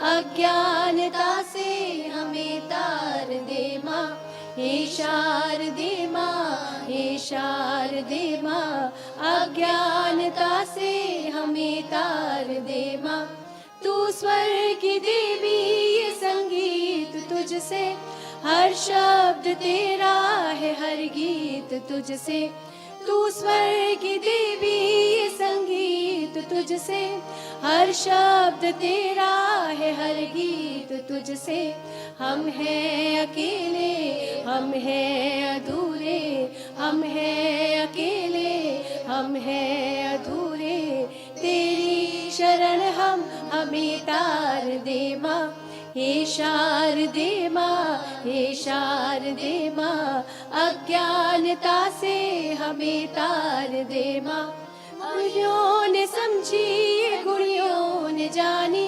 अज्ञानता से हमें तार दे माँ, हे शारदे माँ, हे शारदे माँ। अज्ञानता से हमें तार दे माँ, तू स्वर की देवी, ये संगीत तुझसे, हर शब्द तेरा है, हर गीत तुझसे। तू स्वर की देवी, ये संगीत तुझसे, हर शब्द तेरा है, हर गीत तुझसे। हम हैं अकेले, हम हैं अधूरे, हम हैं अकेले, हम हैं अधूरे। तेरी शरण हम, हमें तार दे माँ, हे शारदे माँ, हे शारदे माँ। अज्ञानता से हमें तार दे माँ, मुनियों ने समझी, ये गुणियों ने जानी,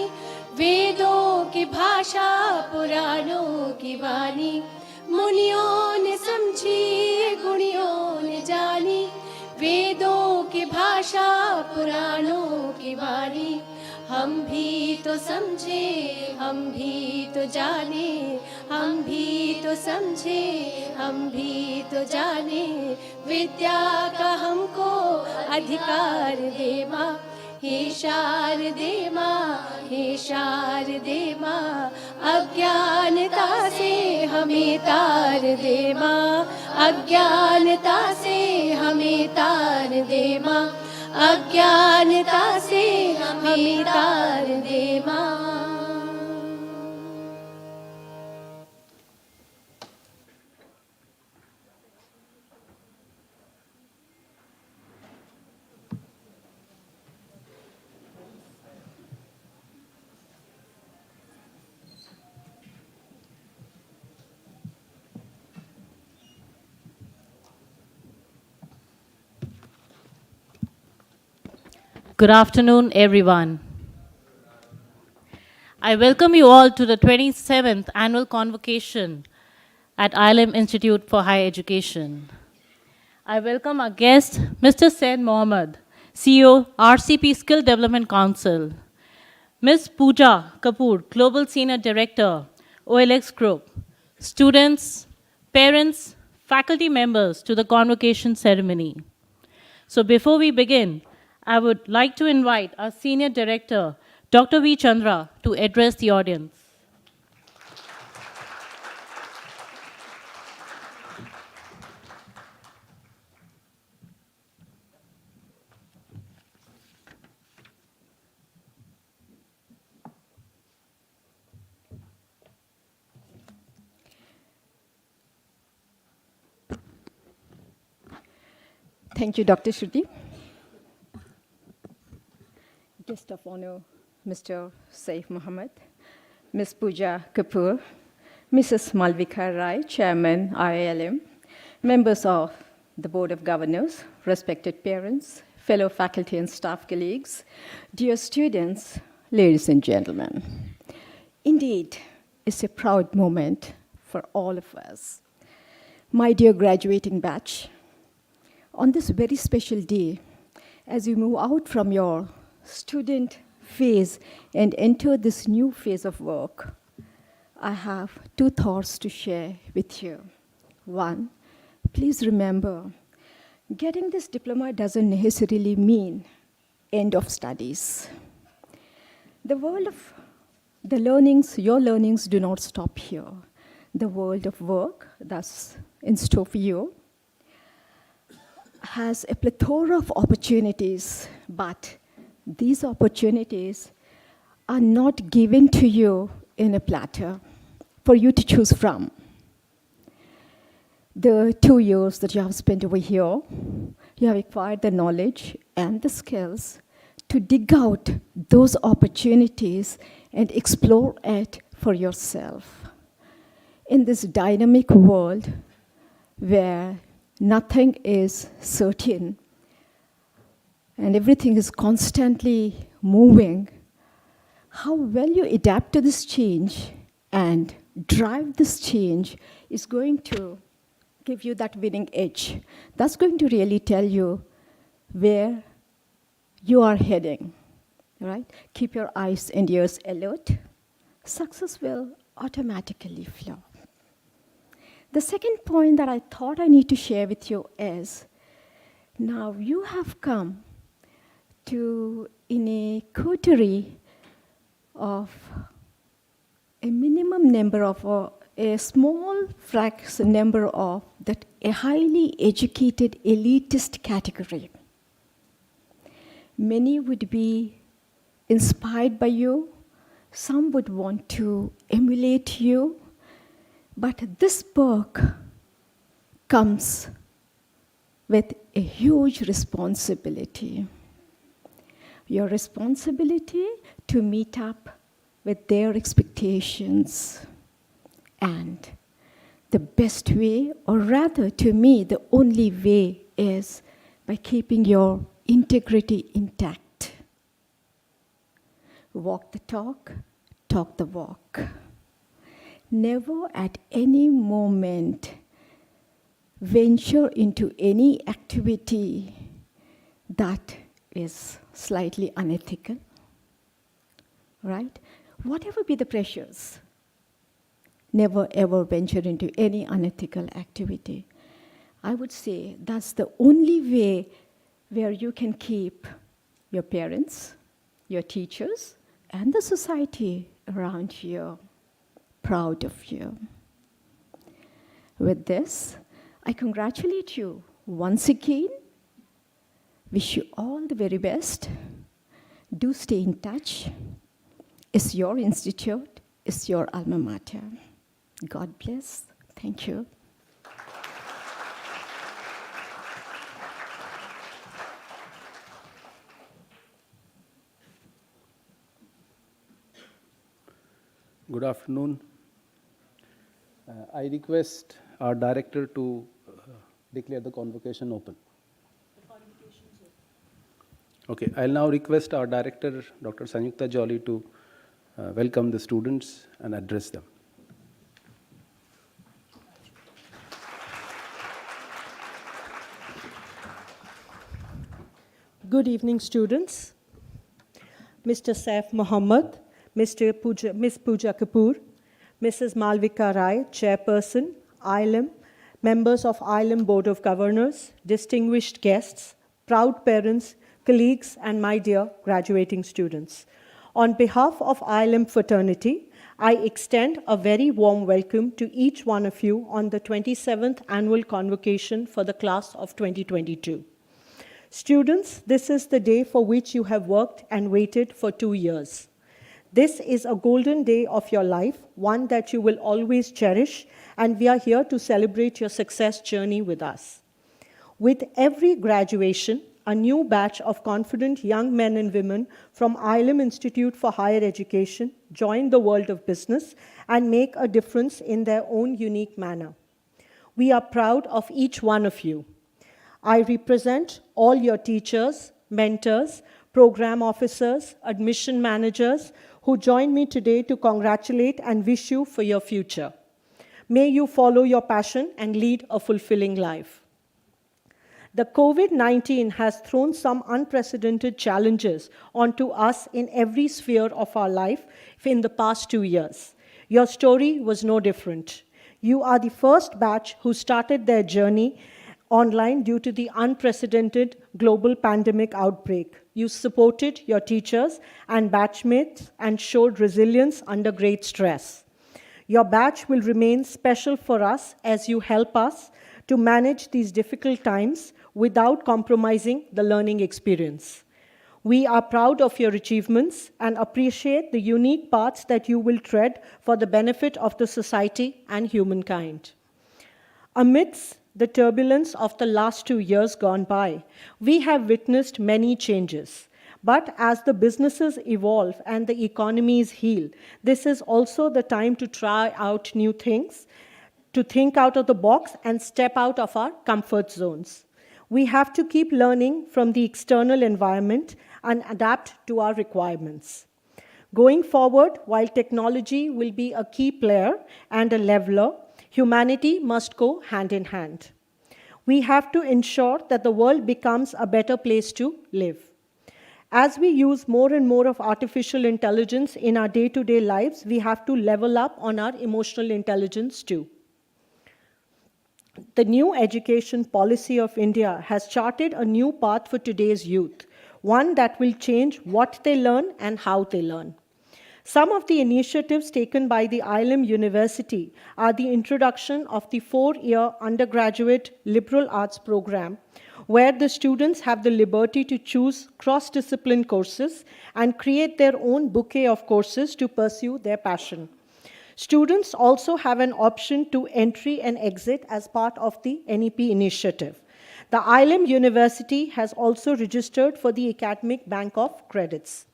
वेदों की भाषा, पुराणों की वाणी। मुनियों ने समझी, ये गुणियों ने जानी, वेदों की भाषा, पुराणों की वाणी। हम भी तो समझे, हम भी तो जाने, हम भी तो समझे, हम भी तो जाने। विद्या का हमको अधिकार दे माँ, हे शारदे माँ, हे शारदे माँ। अज्ञानता से हमें तार दे माँ, अज्ञानता से हमें तार दे माँ। अज्ञानता से हमें तार दे माँ। Good afternoon, everyone. I welcome you all to the 27th Annual Convocation at IILM Institute for Higher Education. I welcome our guest, Mr. Said Mohammed, CEO, RCP Skill Development Council, Ms. Pooja Kapoor, Global Senior Director, OLX Group, students, parents, faculty members to the convocation ceremony. So before we begin, I would like to invite our Senior Director, Dr. V. Chandra, to address the audience. Thank you, Dr. Shruti. Guest of honor, Mr. Saif Mohammed, Ms. Pooja Kapoor, Mrs. Malvika Rai, Chairman, IILM, members of the Board of Governors, respected parents, fellow faculty and staff colleagues, dear students, ladies and gentlemen. Indeed, it's a proud moment for all of us. My dear graduating batch, on this very special day, as you move out from your student phase and enter this new phase of work, I have two thoughts to share with you. One, please remember, getting this diploma doesn't necessarily mean end of studies. The world of the learnings, your learnings do not stop here. The world of work that's in store for you has a plethora of opportunities, but these opportunities are not given to you in a platter for you to choose from. The 2 years that you have spent over here, you have acquired the knowledge and the skills to dig out those opportunities and explore it for yourself. In this dynamic world where nothing is certain and everything is constantly moving, how well you adapt to this change and drive this change is going to give you that winning edge. That's going to really tell you where you are heading, right? Keep your eyes and ears alert. success will automatically flow. The second point that I thought I need to share with you is, now you have come to in a coterie of a minimum number of, a small fraction number of that a highly educated elitist category. Many would be inspired by you, some would want to emulate you, but this book comes with a huge responsibility. Your responsibility to meet up with their expectations. And the best way, or rather to me, the only way is by keeping your integrity intact. Walk the talk the walk. Never at any moment venture into any activity that is slightly unethical, right? Whatever be the pressures, never ever venture into any unethical activity. I would say that's the only way where you can keep your parents, your teachers, and the society around you proud of you. With this, I congratulate you once again. Wish you all the very best. Do stay in touch. It's your institute, it's your alma mater. God bless. Thank you. Good afternoon. I request our director to declare the convocation open. Okay, I'll now request our director, Dr. Sanyukta Jolly, to welcome the students and address them. Good evening, students. Mr. Saif Mohammed, Ms. Pooja Kapoor, Mrs. Malvika Rai, Chairperson, IILM, members of IILM Board of Governors, distinguished guests, proud parents, colleagues, and my dear graduating students. On behalf of IILM fraternity, I extend a very warm welcome to each one of you on the 27th annual convocation for the class of 2022. Students, this is the day for which you have worked and waited for 2 years. This is a golden day of your life, one that you will always cherish, and we are here to celebrate your success journey with us. With every graduation, a new batch of confident young men and women from IILM Institute for Higher Education join the world of business and make a difference in their own unique manner. We are proud of each one of you. I represent all your teachers, mentors, program officers, admission managers who join me today to congratulate and wish you for your future. May you follow your passion and lead a fulfilling life. The COVID-19 has thrown some unprecedented challenges onto us in every sphere of our life in the past 2 years. Your story was no different. You are the first batch who started their journey online due to the unprecedented global pandemic outbreak. You supported your teachers and batchmates and showed resilience under great stress. Your batch will remain special for us as you help us to manage these difficult times without compromising the learning experience. We are proud of your achievements and appreciate the unique paths that you will tread for the benefit of the society and humankind. Amidst the turbulence of the last 2 years gone by, we have witnessed many changes. But as the businesses evolve and the economies heal, this is also the time to try out new things, to think out of the box and step out of our comfort zones. We have to keep learning from the external environment and adapt to our requirements. Going forward, while technology will be a key player and a leveler, humanity must go hand in hand. We have to ensure that the world becomes a better place to live. As we use more and more of artificial intelligence in our day-to-day lives, we have to level up on our emotional intelligence too. The new education policy of India has charted a new path for today's youth, one that will change what they learn and how they learn. Some of the initiatives taken by the IILM University are the introduction of the 4-year undergraduate liberal arts program, where the students have the liberty to choose cross-discipline courses and create their own bouquet of courses to pursue their passion. Students also have an option to entry and exit as part of the NEP initiative. The IILM University has also registered for the Academic Bank of Credits.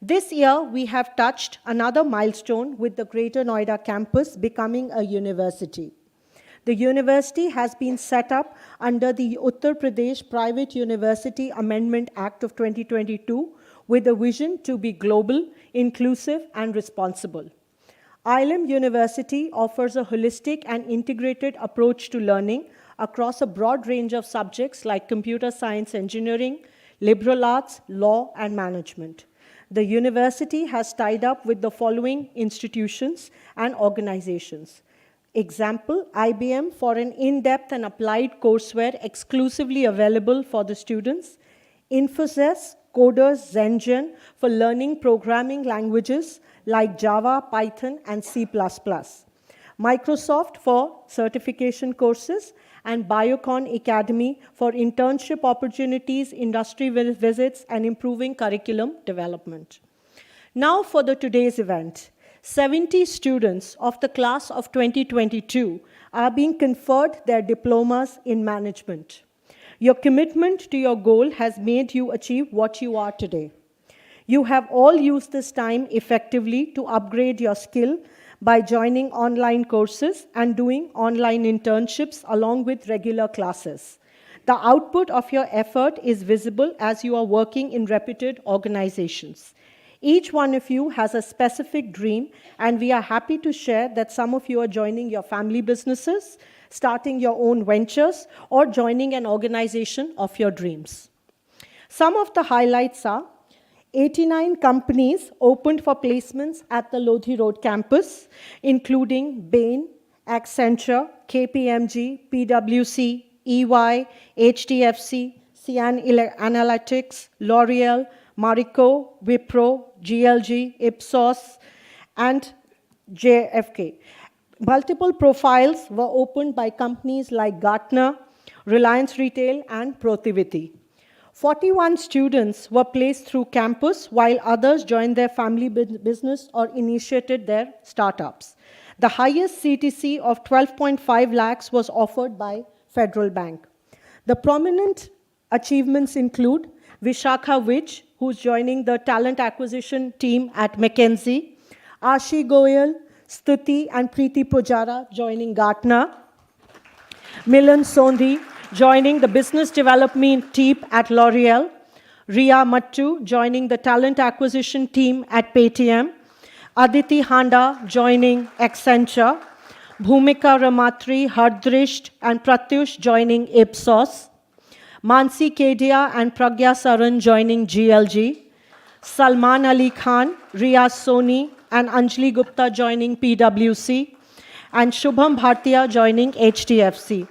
This year, we have touched another milestone with the Greater Noida campus becoming a university. The university has been set up under the Uttar Pradesh Private University Amendment Act of 2022 with a vision to be global, inclusive, and responsible. IILM University offers a holistic and integrated approach to learning across a broad range of subjects like computer science, engineering, liberal arts, law, and management. The university has tied up with the following institutions and organizations. Example, IBM for an in-depth and applied courseware exclusively available for the students. Infosys, Coders, Zengen for learning programming languages like Java, Python, and C++. Microsoft for certification courses, and Biocon Academy for internship opportunities, industry visits, and improving curriculum development. Now for today's event. 70 students of the class of 2022 are being conferred their diplomas in management. Your commitment to your goal has made you achieve what you are today. You have all used this time effectively to upgrade your skill by joining online courses and doing online internships along with regular classes. The output of your effort is visible as you are working in reputed organizations. Each one of you has a specific dream, and we are happy to share that some of you are joining your family businesses, starting your own ventures, or joining an organization of your dreams. Some of the highlights are 89 companies opened for placements at the Lodhi Road campus, including Bain, Accenture, KPMG, PwC, EY, HDFC, Cyan Analytics, L'Oreal, Marico, Wipro, GLG, Ipsos, and JFK. Multiple profiles were opened by companies like Gartner, Reliance Retail, and Protiviti. 41 students were placed through campus, while others joined their family business or initiated their startups. The highest CTC of 12.5 lakhs was offered by Federal Bank. The prominent achievements include Vishakha Vij, who's joining the talent acquisition team at McKinsey, Ashi Goyal, Stuti and Preeti Pujara joining Gartner, Milan Sondhi joining the business development team at L'Oreal, Ria Mattu joining the talent acquisition team at Paytm, Aditi Handa joining Accenture, Bhumika Ramatri, Hardrisht and Pratyush joining Ipsos, Mansi Kedia and Pragya Saran joining GLG, Salman Ali Khan, Riyaz Soni and Anjali Gupta joining PwC, and Shubham Bhartiya joining HDFC.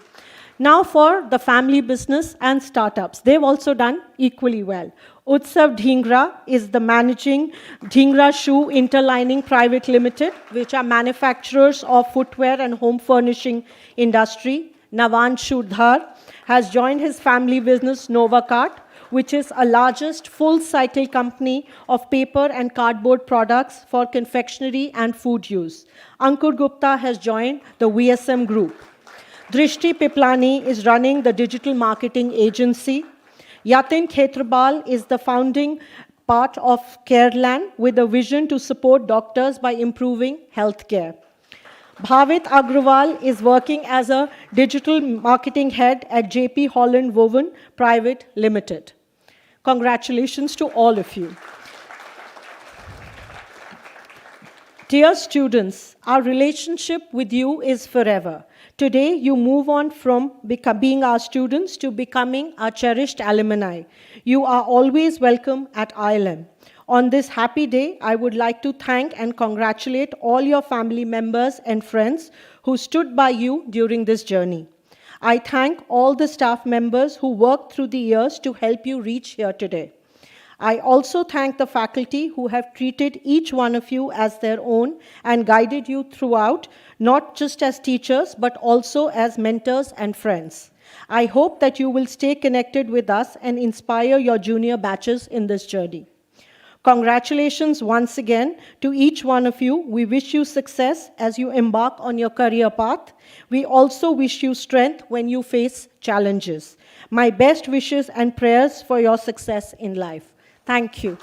Now for the family business and startups. They've also done equally well. Utsav Dhingra is the managing Dhingra Shoe Interlining Private Limited, which are manufacturers of footwear and home furnishing industry. Navan Shudhar has joined his family business Novacart, which is a largest full-cycle company of paper and cardboard products for confectionery and food use. Ankur Gupta has joined the VSM Group. Drishti Piplani is running the digital marketing agency. Yatin Khetrabal is the founding part of Careland with a vision to support doctors by improving healthcare. Bhavit Agrawal is working as a digital marketing head at JP Holland Woven Private Limited. Congratulations to all of you. Dear students, our relationship with you is forever. Today, you move on from being our students to becoming our cherished alumni. You are always welcome at IILM. On this happy day, I would like to thank and congratulate all your family members and friends who stood by you during this journey. I thank all the staff members who worked through the years to help you reach here today. I also thank the faculty who have treated each one of you as their own and guided you throughout, not just as teachers, but also as mentors and friends. I hope that you will stay connected with us and inspire your junior batches in this journey. Congratulations once again to each one of you. We wish you success as you embark on your career path. We also wish you strength when you face challenges. My best wishes and prayers for your success in life. Thank you.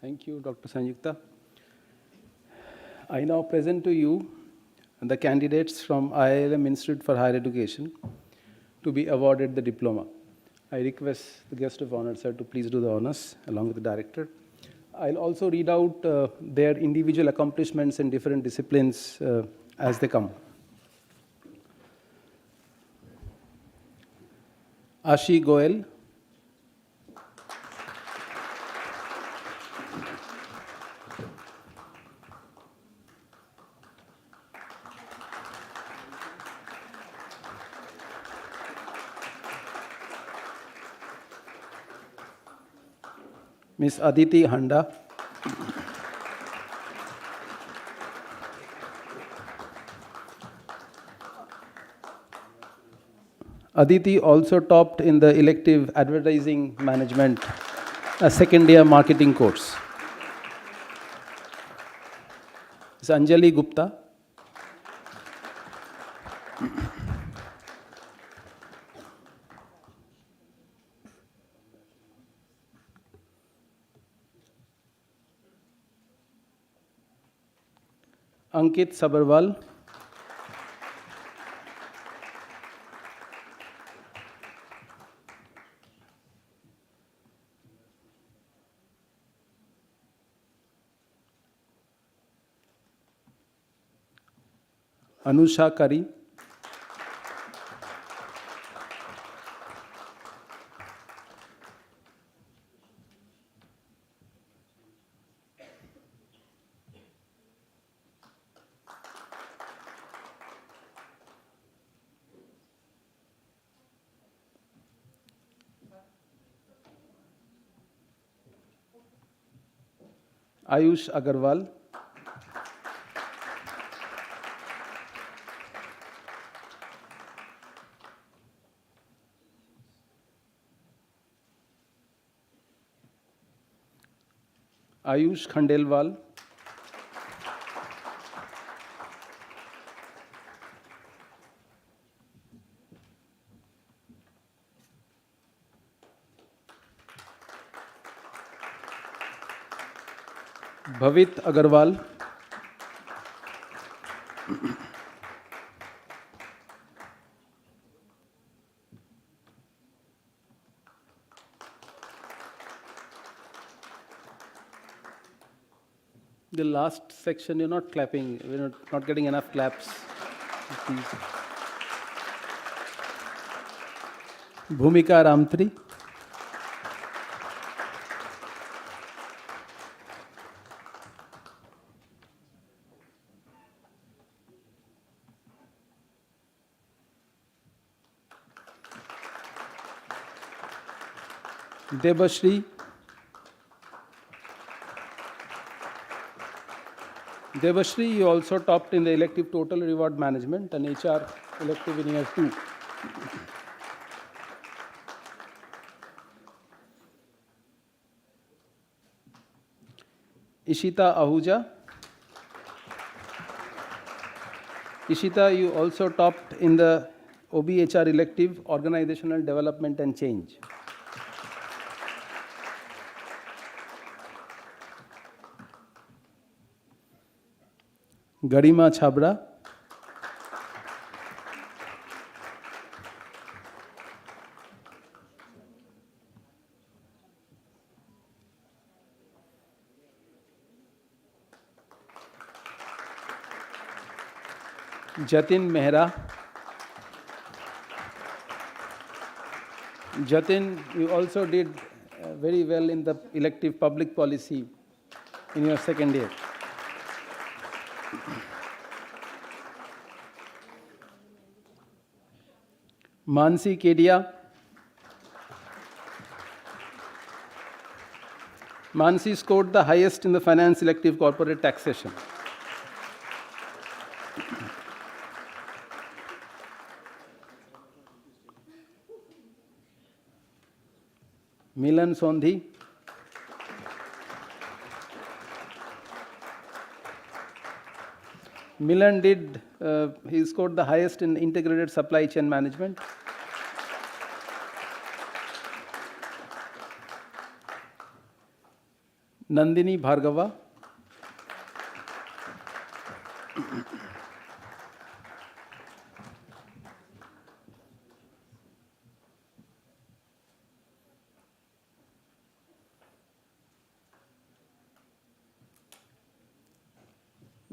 Thank you, Dr. Sanyukta. I now present to you the candidates from IILM Institute for Higher Education to be awarded the diploma. I request the guest of honor, sir, to please do the honors along with the director. I'll also read out their individual accomplishments in different disciplines as they come. Ashi Goel. Miss Aditi Handa. Aditi also topped in the elective advertising management, a second-year marketing course. Miss Anjali Gupta. Ankit Sabarwal. Anusha Kari. Ayush Agarwal. Ayush Khandelwal. Bhavit Agarwal. The last section, you're not clapping, we're not getting enough claps. Please. Bhumika Ramtri. Debashri. Debashri, you also topped in the elective total reward management, an HR elective in year 2. Ishita Ahuja. Ishita, you also topped in the OBHR elective, Organizational Development and Change. Garima Chabra. Jatin Mehra. Jatin, you also did very well in the elective public policy in your second year. Mansi Kedia. Mansi scored the highest in the finance elective corporate taxation. Milan Sondhi. Milan he scored the highest in integrated supply chain management. Nandini Bhargava.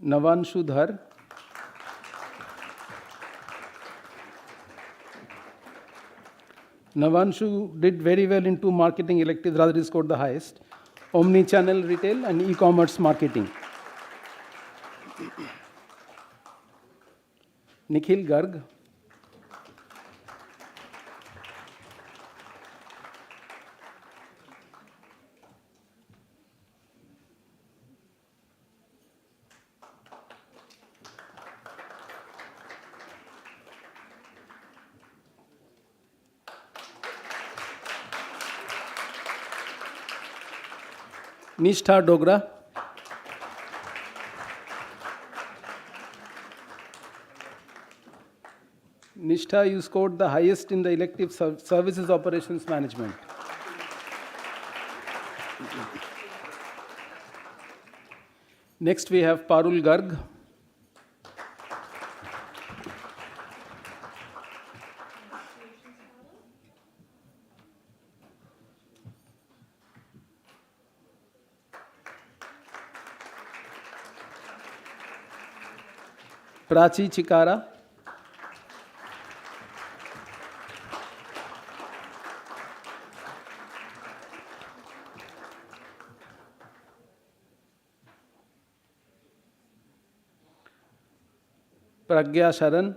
Navanshu Dhar. Navanshu did very well in two marketing electives, rather he scored the highest. Omni-channel retail and e-commerce marketing. Nikhil Garg. Nishtha Dogra. Nishtha, you scored the highest in the elective services operations management. Next we have Parul Garg. Prachi Chikara. Pragya Sharan.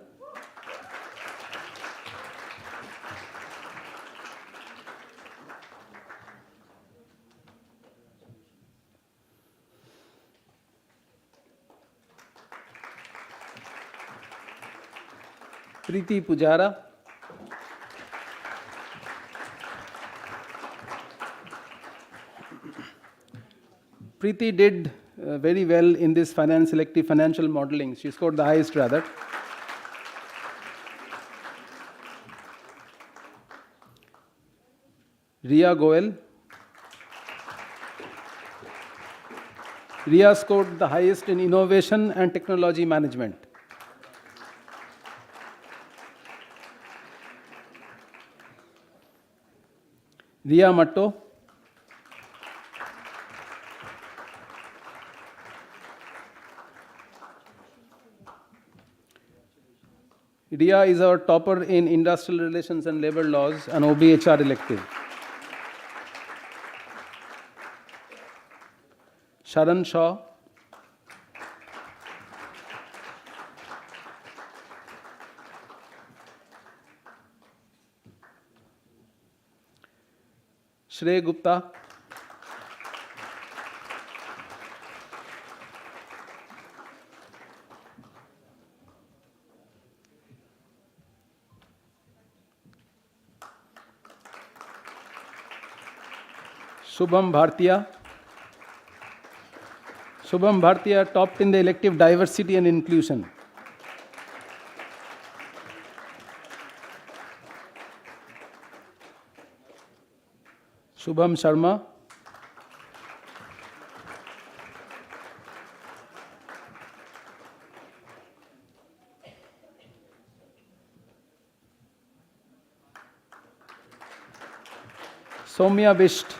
Preeti Pujara. Preeti did very well in this finance selective financial modeling. She scored the highest rather. Ria Goel. Ria scored the highest in innovation and technology management. Ria Matto. Ria is our topper in industrial relations and labor laws and OBHR elective. Sharan Shaw. Shrey Gupta. Shubham Bhartiya. Shubham Bhartiya topped in the elective diversity and inclusion. Shubham Sharma. Soumya Bisht.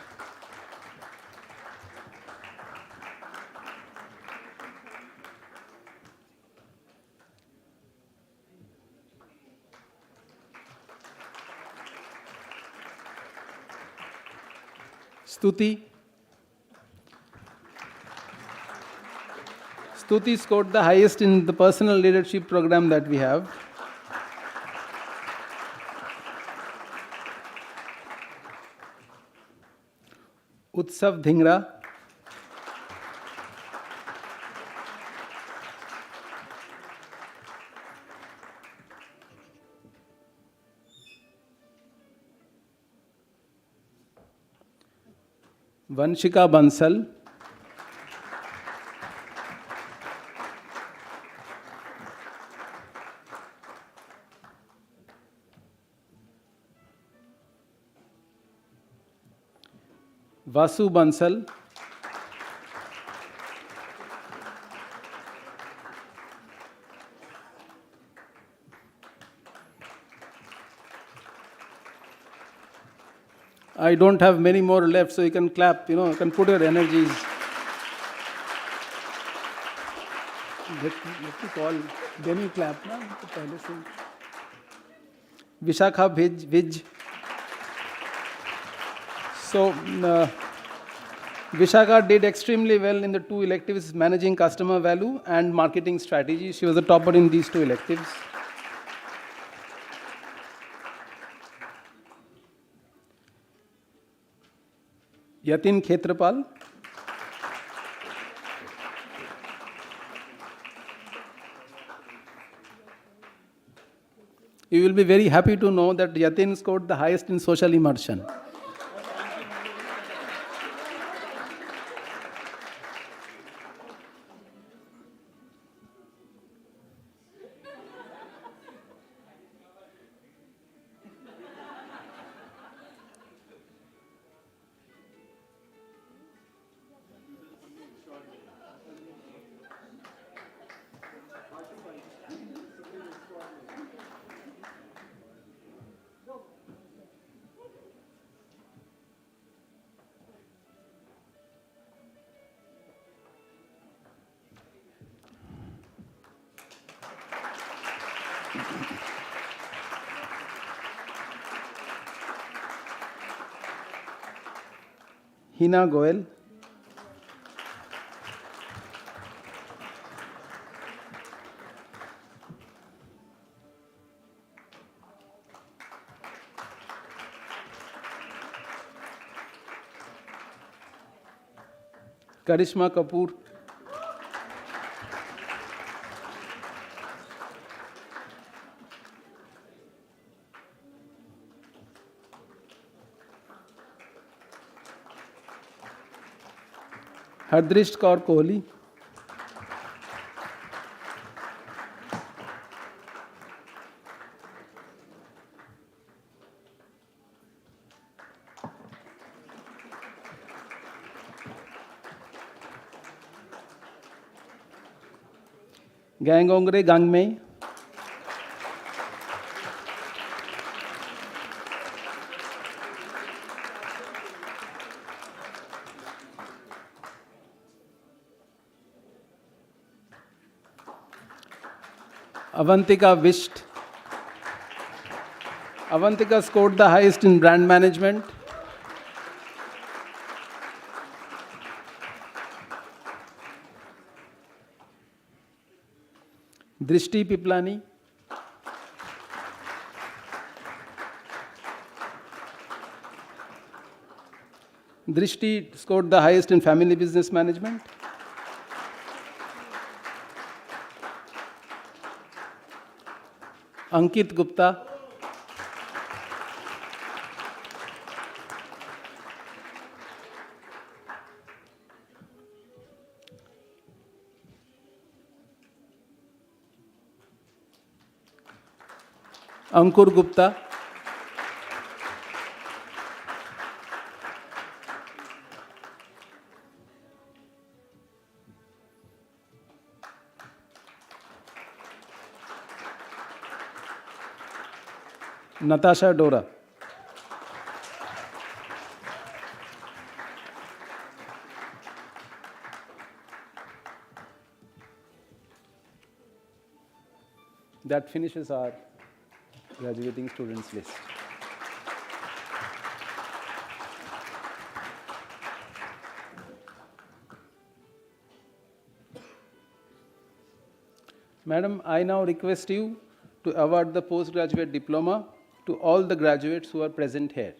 Stuti. Stuti scored the highest in the personal leadership program that we have. Utsav Dhingra. Vanshika Bansal. Vasu Bansal. I don't have many more left, so you can clap, you can put your energies. Let me call, then you clap. Na? Vishakha Vij. So, Vishakha did extremely well in the two electives, managing customer value and marketing strategy. She was the topper in these two electives. Yatin Khetrapal. You will be very happy to know that Yatin scored the highest in social immersion. Hina Goel. Karishma Kapoor. Hardrisht Kaur Kohli. Gangongre Gangmei. Avantika Visht. Avantika scored the highest in brand management. Drishti Piplani. Drishti scored the highest in family business management. Ankit Gupta. Ankur Gupta. Natasha Dora. That finishes our graduating students list. Madam, I now request you to award the postgraduate diploma to all the graduates who are present here.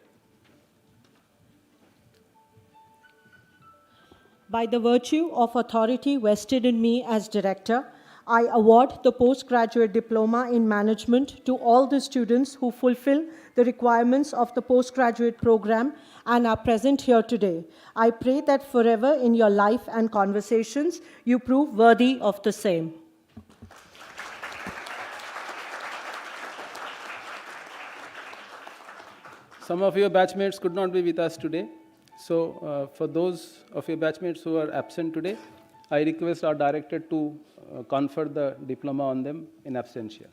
By the virtue of authority vested in me as director, I award the postgraduate diploma in management to all the students who fulfill the requirements of the postgraduate program and are present here today. I pray that forever in your life and conversations you prove worthy of the same. Some of your batchmates could not be with us today. So, for those of your batchmates who are absent today, I request our director to confer the diploma on them in absentia.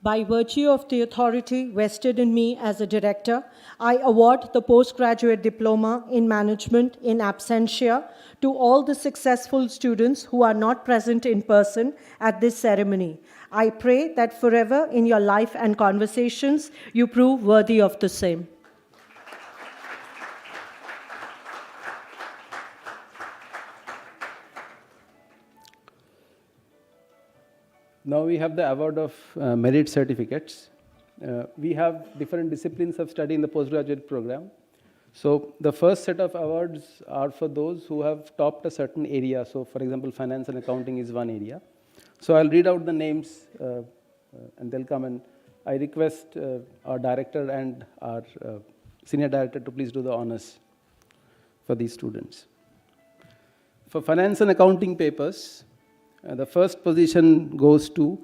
By virtue of the authority vested in me as a director, I award the postgraduate diploma in management in absentia to all the successful students who are not present in person at this ceremony. I pray that forever in your life and conversations you prove worthy of the same. Now we have the award of merit certificates. We have different disciplines of study in the postgraduate program. So the first set of awards are for those who have topped a certain area. So for example, finance and accounting is one area. So I'll read out the names and they'll come, and I request our director and our senior director to please do the honors for these students. For finance and accounting papers, the first position goes to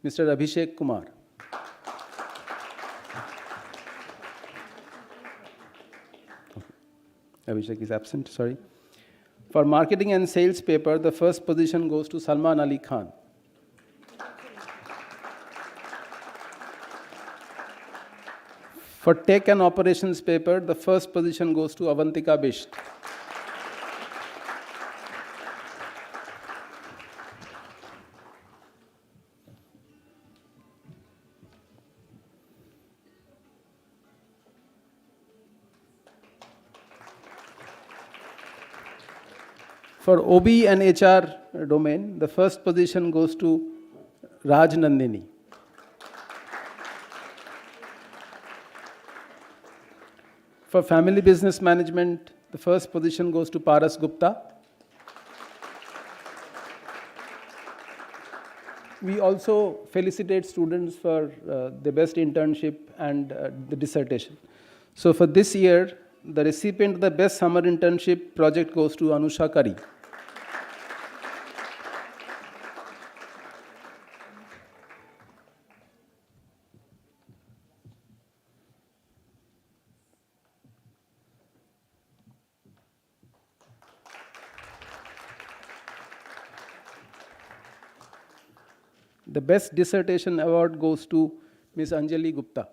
Mr. Abhishek Kumar. Abhishek is absent, sorry. For marketing and sales paper, the first position goes to Salman Ali Khan. For tech and operations paper, the first position goes to Avantika Bisht. For OB and HR domain, the first position goes to Raj Nandini. For family business management, the first position goes to Paras Gupta. We also felicitate students for the best internship and the dissertation. So for this year, the recipient of the best summer internship project goes to Anusha Kari. The best dissertation award goes to Ms. Anjali Gupta.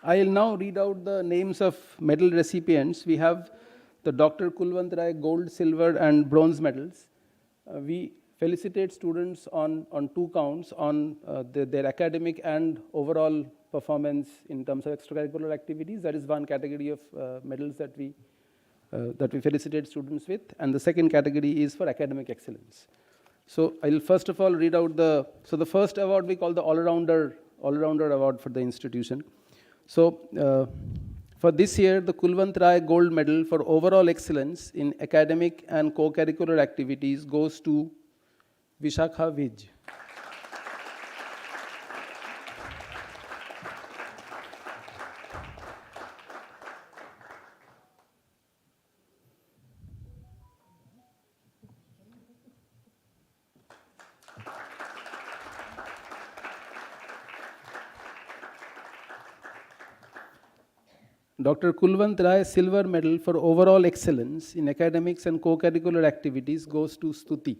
I will now read out the names of medal recipients. We have the Dr. Kulwant Rai gold, silver and bronze medals. We felicitate students on two counts, on their academic and overall performance in terms of extracurricular activities. That is one category of medals that we felicitate students with. And the second category is for academic excellence. So I will first of all read out the first award we call the all-rounder award for the institution. So for this year, the Kulwant Rai Gold Medal for overall excellence in academic and co-curricular activities goes to Vishakha Vij. Dr. Kulwant Rai Silver Medal for overall excellence in academics and co-curricular activities goes to Stuti.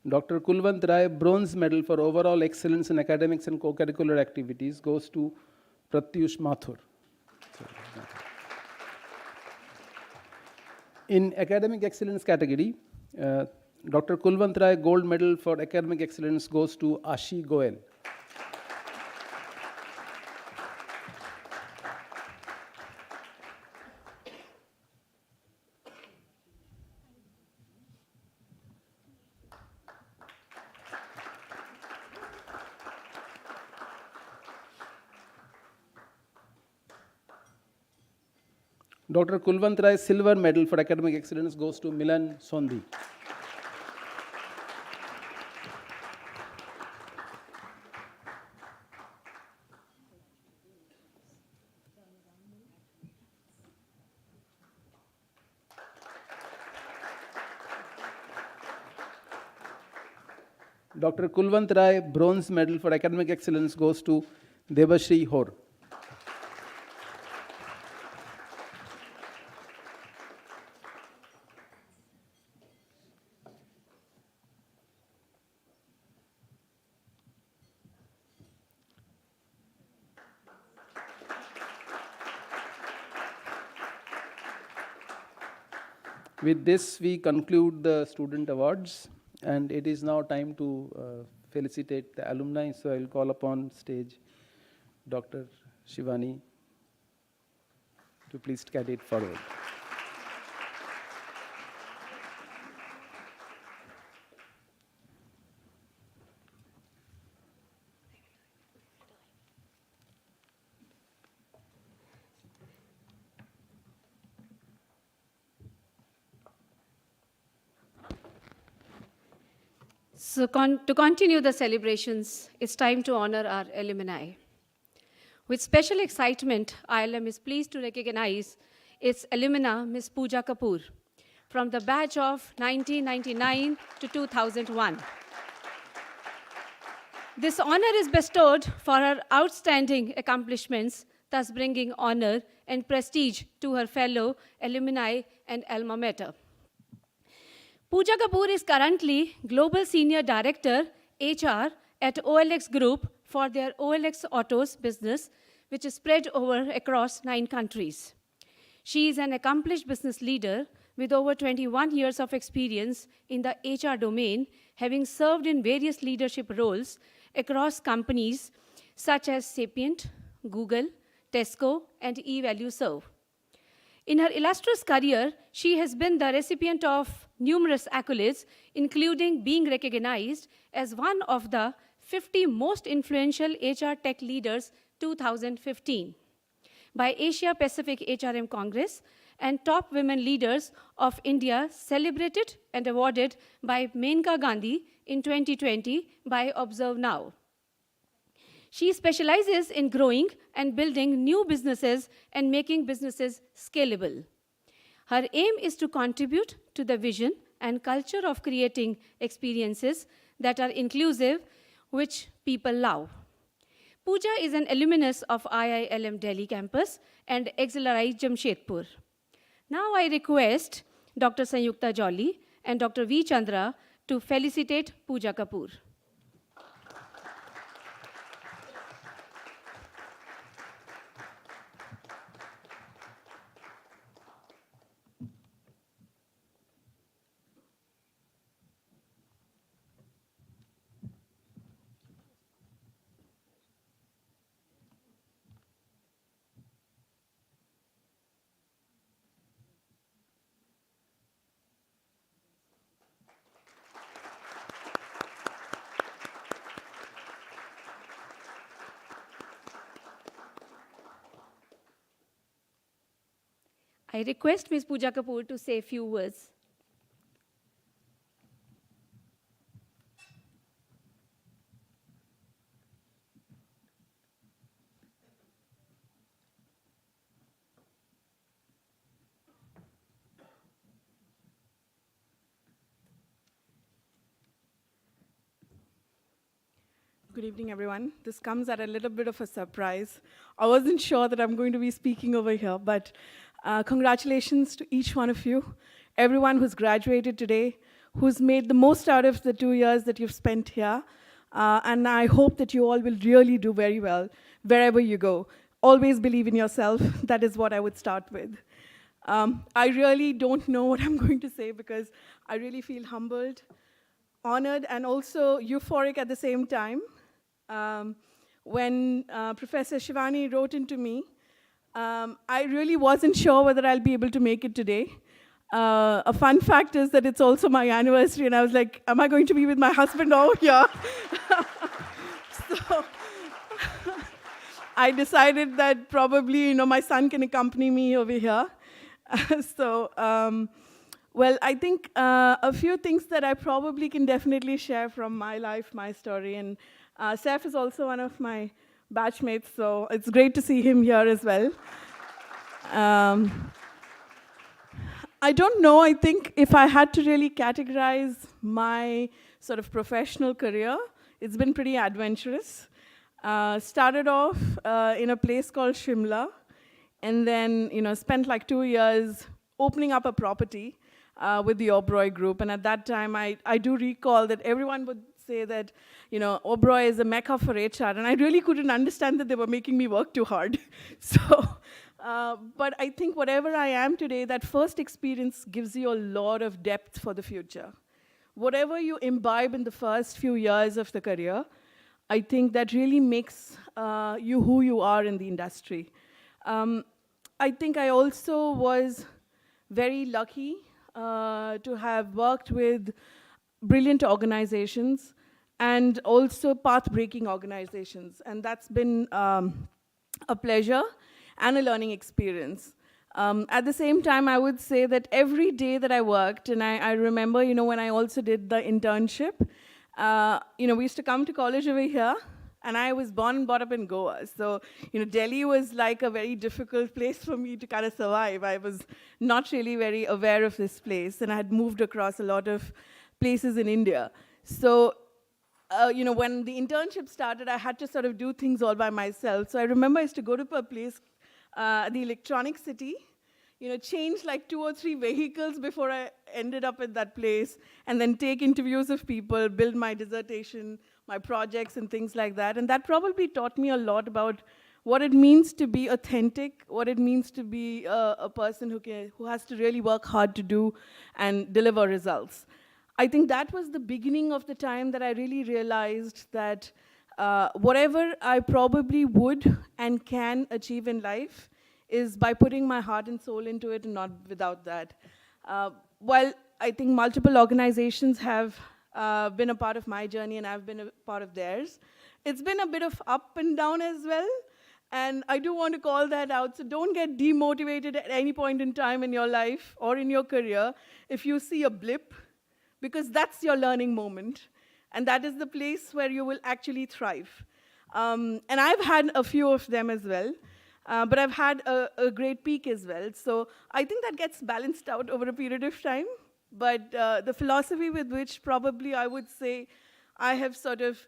Dr. Kulwant Rai, Bronze Medal for Overall Excellence in Academics and Co-Curricular Activities goes to Pratyush Mathur. In Academic Excellence category, Dr. Kulwant Rai Gold Medal for Academic Excellence goes to Ashi Goel. Dr. Kulwant Rai Silver Medal for Academic Excellence goes to Milan Sondhi. Dr. Kulwant Rai Bronze Medal for Academic Excellence goes to Debashri Hor. With this, we conclude the student awards, and it is now time to felicitate the alumni. So I'll call upon stage Dr. Shivani to please carry it forward. So to continue the celebrations, it's time to honor our alumni. With special excitement, IILM is pleased to recognize its alumna, Ms. Pooja Kapoor, from the batch of 1999 to 2001. This honor is bestowed for her outstanding accomplishments, thus bringing honor and prestige to her fellow alumni and alma mater. Pooja Kapoor is currently Global Senior Director, HR at OLX Group for their OLX Autos business, which is spread over across 9 countries. She is an accomplished business leader with over 21 years of experience in the HR domain, having served in various leadership roles across companies such as Sapient, Google, Tesco, and eValueServe. In her illustrious career, she has been the recipient of numerous accolades, including being recognized as one of the 50 most influential HR tech leaders 2015 by Asia Pacific HRM Congress, and top women leaders of India celebrated and awarded by Menka Gandhi in 2020 by Observe Now. She specializes in growing and building new businesses and making businesses scalable. Her aim is to contribute to the vision and culture of creating experiences that are inclusive, which people love. Pooja is an alumnus of IILM Delhi campus and XLRI Jamshedpur. Now I request Dr. Sanyukta Jolly and Dr. V. Chandra to felicitate Pooja Kapoor. I request Ms. Pooja Kapoor to say a few words. Good evening, everyone. This comes at a little bit of a surprise. I wasn't sure that I'm going to be speaking over here, but congratulations to each one of you, everyone who's graduated today, who's made the most out of the 2 years that you've spent here. And I hope that you all will really do very well wherever you go. Always believe in yourself. That is what I would start with. I really don't know what I'm going to say because I really feel humbled, honored, and also euphoric at the same time. When Professor Shivani wrote into me, I really wasn't sure whether I'll be able to make it today. A fun fact is that it's also my anniversary, and I was like, am I going to be with my husband over here? So I decided that probably, my son can accompany me over here. Well, I think a few things that I probably can definitely share from my life, my story, and Saif is also one of my batchmates, so it's great to see him here as well. I don't know, I think if I had to really categorize my sort of professional career, it's been pretty adventurous. Started off in a place called Shimla, and then spent like 2 years opening up a property with the Oberoi Group. And at that time, I do recall that everyone would say that Oberoi is a mecca for HR, and I really couldn't understand that they were making me work too hard. But I think whatever I am today, that first experience gives you a lot of depth for the future. Whatever you imbibe in the first few years of the career, I think that really makes you who you are in the industry. I think I also was very lucky to have worked with brilliant organizations and also path-breaking organizations. And that's been a pleasure and a learning experience. At the same time, I would say that every day that I worked, and I remember, when I also did the internship, we used to come to college over here, and I was born and brought up in Goa. So, Delhi was like a very difficult place for me to kind of survive. I was not really very aware of this place, and I had moved across a lot of places in India. So, when the internship started, I had to sort of do things all by myself. So I remember I used to go to a place, the Electronic City, change like 2 or 3 vehicles before I ended up at that place, and then take interviews of people, build my dissertation, my projects, and things like that. And that probably taught me a lot about what it means to be authentic, what it means to be a person who has to really work hard to do and deliver results. I think that was the beginning of the time that I really realized that whatever I probably would and can achieve in life is by putting my heart and soul into it and not without that. While I think multiple organizations have been a part of my journey and I've been a part of theirs, it's been a bit of up and down as well. And I do want to call that out. So don't get demotivated at any point in time in your life or in your career if you see a blip, because that's your learning moment. And that is the place where you will actually thrive. And I've had a few of them as well. But I've had a great peak as well. So I think that gets balanced out over a period of time. But the philosophy with which probably I would say I have sort of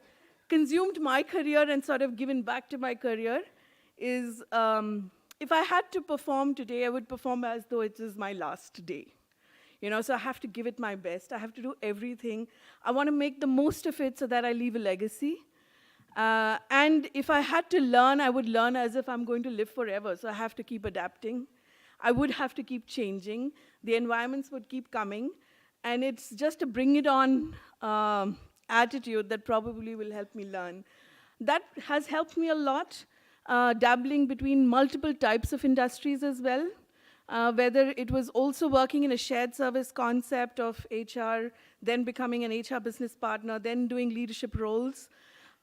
consumed my career and sort of given back to my career is if I had to perform today, I would perform as though it is my last day. So I have to give it my best. I have to do everything. I want to make the most of it so that I leave a legacy. And if I had to learn, I would learn as if I'm going to live forever. So I have to keep adapting. I would have to keep changing. The environments would keep coming. And it's just a bring it on attitude that probably will help me learn. That has helped me a lot, dabbling between multiple types of industries as well. Whether it was also working in a shared service concept of HR, then becoming an HR business partner, then doing leadership roles.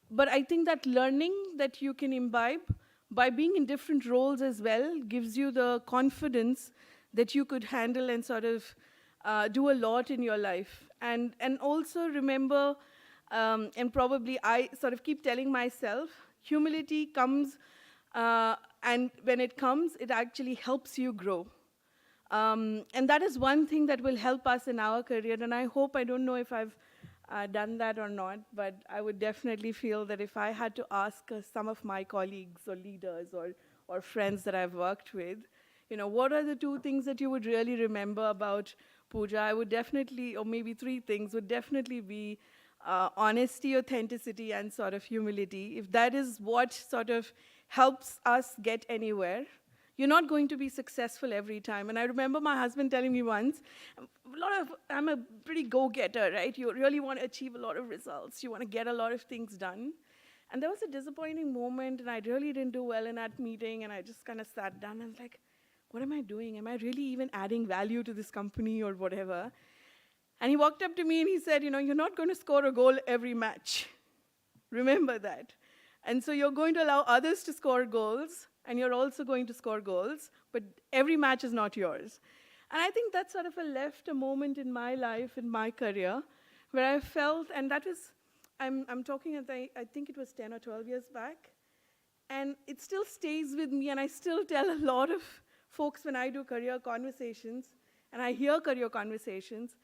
But I think that learning that you can imbibe by being in different roles as well gives you the confidence that you could handle and sort of do a lot in your life. And also remember, and probably I sort of keep telling myself, humility comes, and when it comes, it actually helps you grow. And that is one thing that will help us in our career. And I hope, I don't know if I've done that or not, but I would definitely feel that if I had to ask some of my colleagues or leaders or friends that I've worked with, what are the two things that you would really remember about Pooja? I would definitely, or maybe three things, would definitely be honesty, authenticity, and sort of humility. If that is what sort of helps us get anywhere, you're not going to be successful every time. And I remember my husband telling me once, I'm a pretty go-getter, right? You really want to achieve a lot of results. You want to get a lot of things done. And there was a disappointing moment, and I really didn't do well in that meeting, and I just kind of sat down and was like, what am I doing? Am I really even adding value to this company or whatever? And he walked up to me and he said, you're not going to score a goal every match. Remember that. And so you're going to allow others to score goals, and you're also going to score goals, but every match is not yours. And I think that sort of left a moment in my life, in my career, where I felt, and that was, I'm talking, I think it was 10 or 12 years back, and it still stays with me, and I still tell a lot of folks when I do career conversations, and I hear career conversations,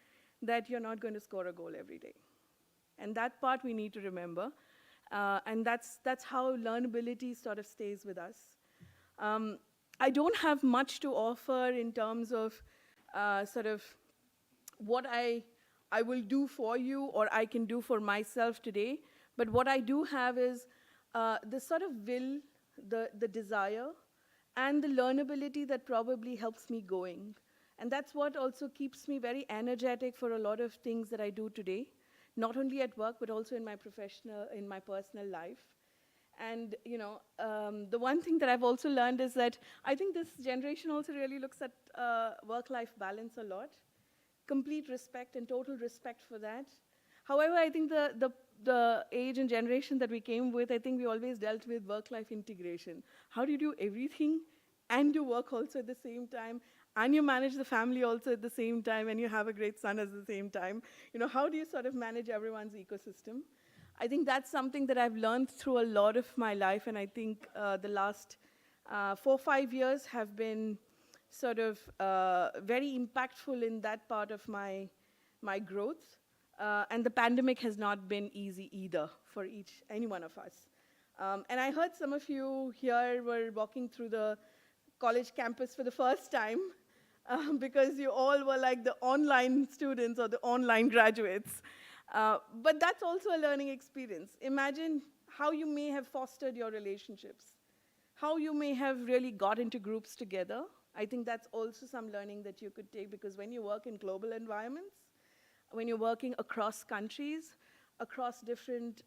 that you're not going to score a goal every day. And that part we need to remember. And that's how learnability sort of stays with us. I don't have much to offer in terms of sort of what I will do for you or I can do for myself today. But what I do have is the sort of will, the desire, and the learnability that probably helps me going. And that's what also keeps me very energetic for a lot of things that I do today, not only at work, but also in my personal life. And the one thing that I've also learned is that I think this generation also really looks at work-life balance a lot. Complete respect and total respect for that. However, I think the age and generation that we came with, I think we always dealt with work-life integration. How do you do everything and do work also at the same time? And you manage the family also at the same time, and you have a great son at the same time. How do you sort of manage everyone's ecosystem? I think that's something that I've learned through a lot of my life, and I think the last 4 or 5 years have been sort of very impactful in that part of my growth. And the pandemic has not been easy either for any one of us. And I heard some of you here were walking through the college campus for the first time. Because you all were like the online students or the online graduates. But that's also a learning experience. Imagine how you may have fostered your relationships, how you may have really got into groups together. I think that's also some learning that you could take, because when you work in global environments, when you're working across countries, across different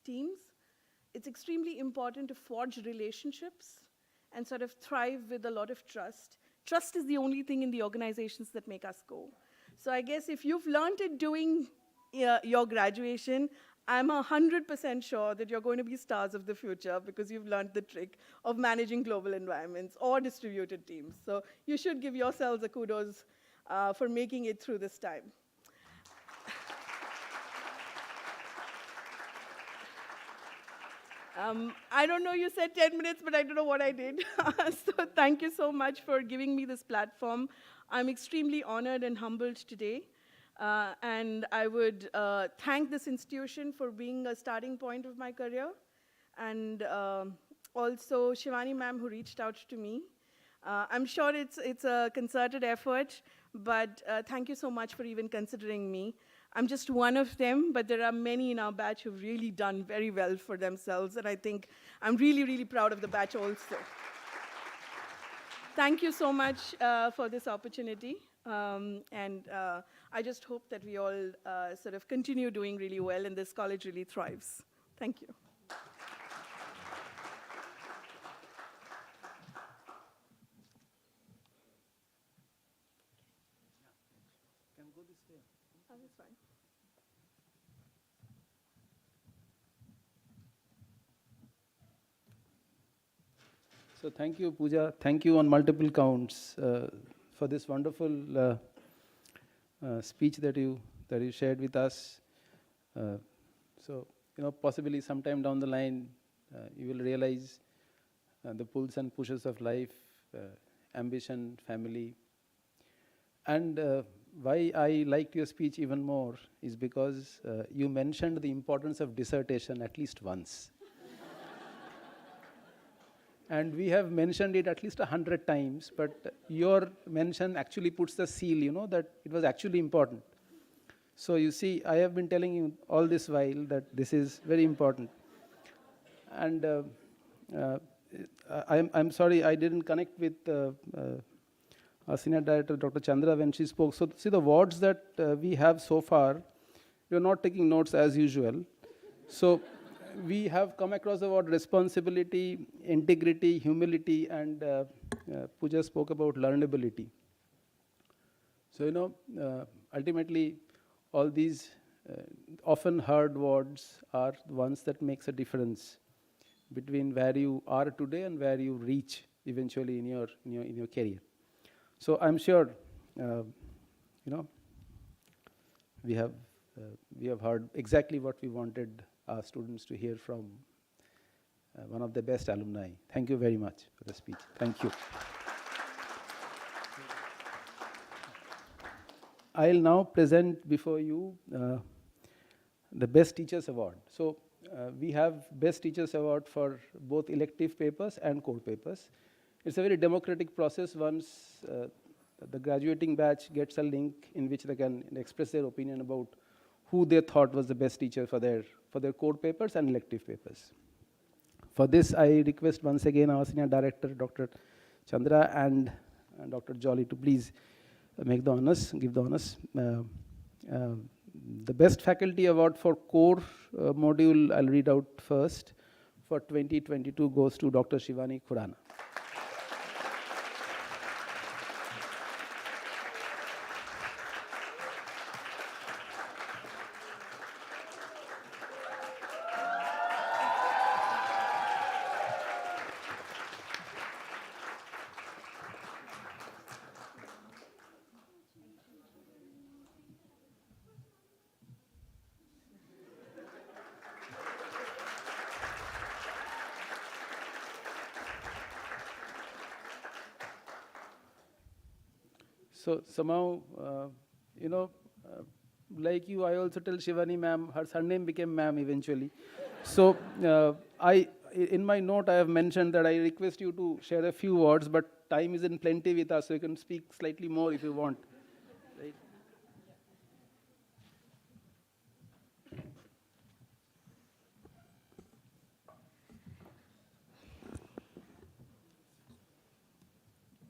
teams, it's extremely important to forge relationships and sort of thrive with a lot of trust. Trust is the only thing in the organizations that make us go. So I guess if you've learned it doing your graduation, I'm 100% sure that you're going to be stars of the future because you've learned the trick of managing global environments or distributed teams. So you should give yourselves a kudos for making it through this time. I don't know, you said 10 minutes, but I don't know what I did. So thank you so much for giving me this platform. I'm extremely honored and humbled today. And I would thank this institution for being a starting point of my career. And also Shivani ma'am, who reached out to me. I'm sure it's a concerted effort, but thank you so much for even considering me. I'm just one of them, but there are many in our batch who've really done very well for themselves, and I think I'm really, really proud of the batch also. Thank you so much for this opportunity, and I just hope that we all sort of continue doing really well and this college really thrives. Thank you. Oh, that's fine. So thank you, Pooja. Thank you on multiple counts for this wonderful speech that you shared with us. So possibly sometime down the line, you will realize the pulls and pushes of life, ambition, family. And why I liked your speech even more is because you mentioned the importance of dissertation at least once. And we have mentioned it at least 100 times, but your mention actually puts the seal, that it was actually important. So you see, I have been telling you all this while that this is very important. And I'm sorry I didn't connect with our senior director, Dr. Chandra, when she spoke. So see, the awards that we have so far, we are not taking notes as usual. So we have come across the word responsibility, integrity, humility, and Pooja spoke about learnability. So, ultimately, all these often heard words are the ones that makes a difference between where you are today and where you reach eventually in your career. So I'm sure, we have heard exactly what we wanted our students to hear from one of the best alumni. Thank you very much for the speech. Thank you. I'll now present before you the Best Teachers Award. So we have Best Teachers Award for both elective papers and core papers. It's a very democratic process. Once the graduating batch gets a link in which they can express their opinion about who they thought was the best teacher for their core papers and elective papers. For this, I request once again our senior director, Dr. Chandra, and Dr. Jolly to please make the honors, give the honors. The Best Faculty Award for core module, I'll read out first, for 2022 goes to Dr. Shivani Khurana. So somehow, like you, I also tell Shivani ma'am, her surname became ma'am eventually. So in my note, I have mentioned that I request you to share a few words, but time is in plenty with us, so you can speak slightly more if you want. Right?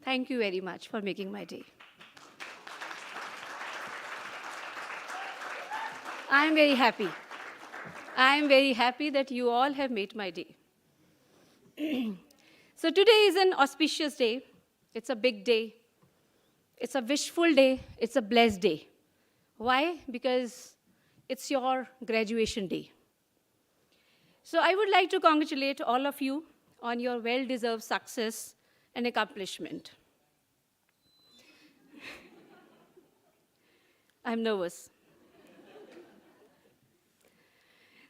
Thank you very much for making my day. I am very happy. I am very happy that you all have made my day. So today is an auspicious day. It's a big day. It's a wishful day. It's a blessed day. Why? Because it's your graduation day. So I would like to congratulate all of you on your well-deserved success and accomplishment. I'm nervous.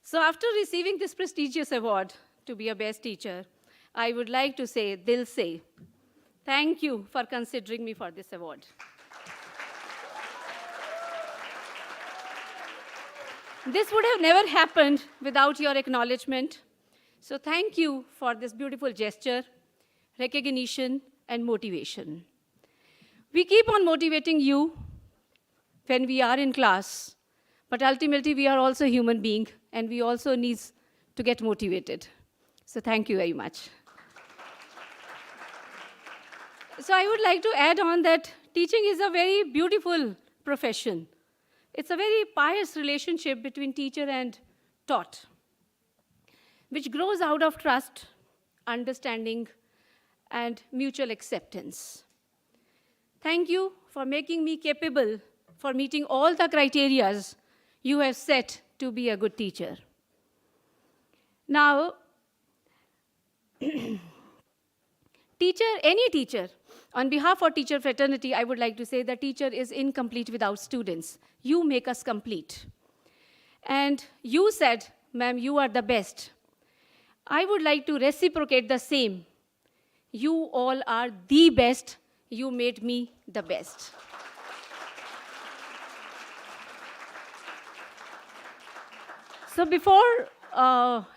So after receiving this prestigious award to be a best teacher, I would like to say, Dil se, thank you for considering me for this award. This would have never happened without your acknowledgement. So thank you for this beautiful gesture, recognition, and motivation. We keep on motivating you when we are in class, but ultimately we are also human beings, and we also need to get motivated. So thank you very much. So I would like to add on that teaching is a very beautiful profession. It's a very pious relationship between teacher and taught, which grows out of trust, understanding, and mutual acceptance. Thank you for making me capable for meeting all the criteria you have set to be a good teacher. Now, any teacher, on behalf of teacher fraternity, I would like to say that teacher is incomplete without students. You make us complete. And you said, ma'am, you are the best. I would like to reciprocate the same. You all are the best. You made me the best. So before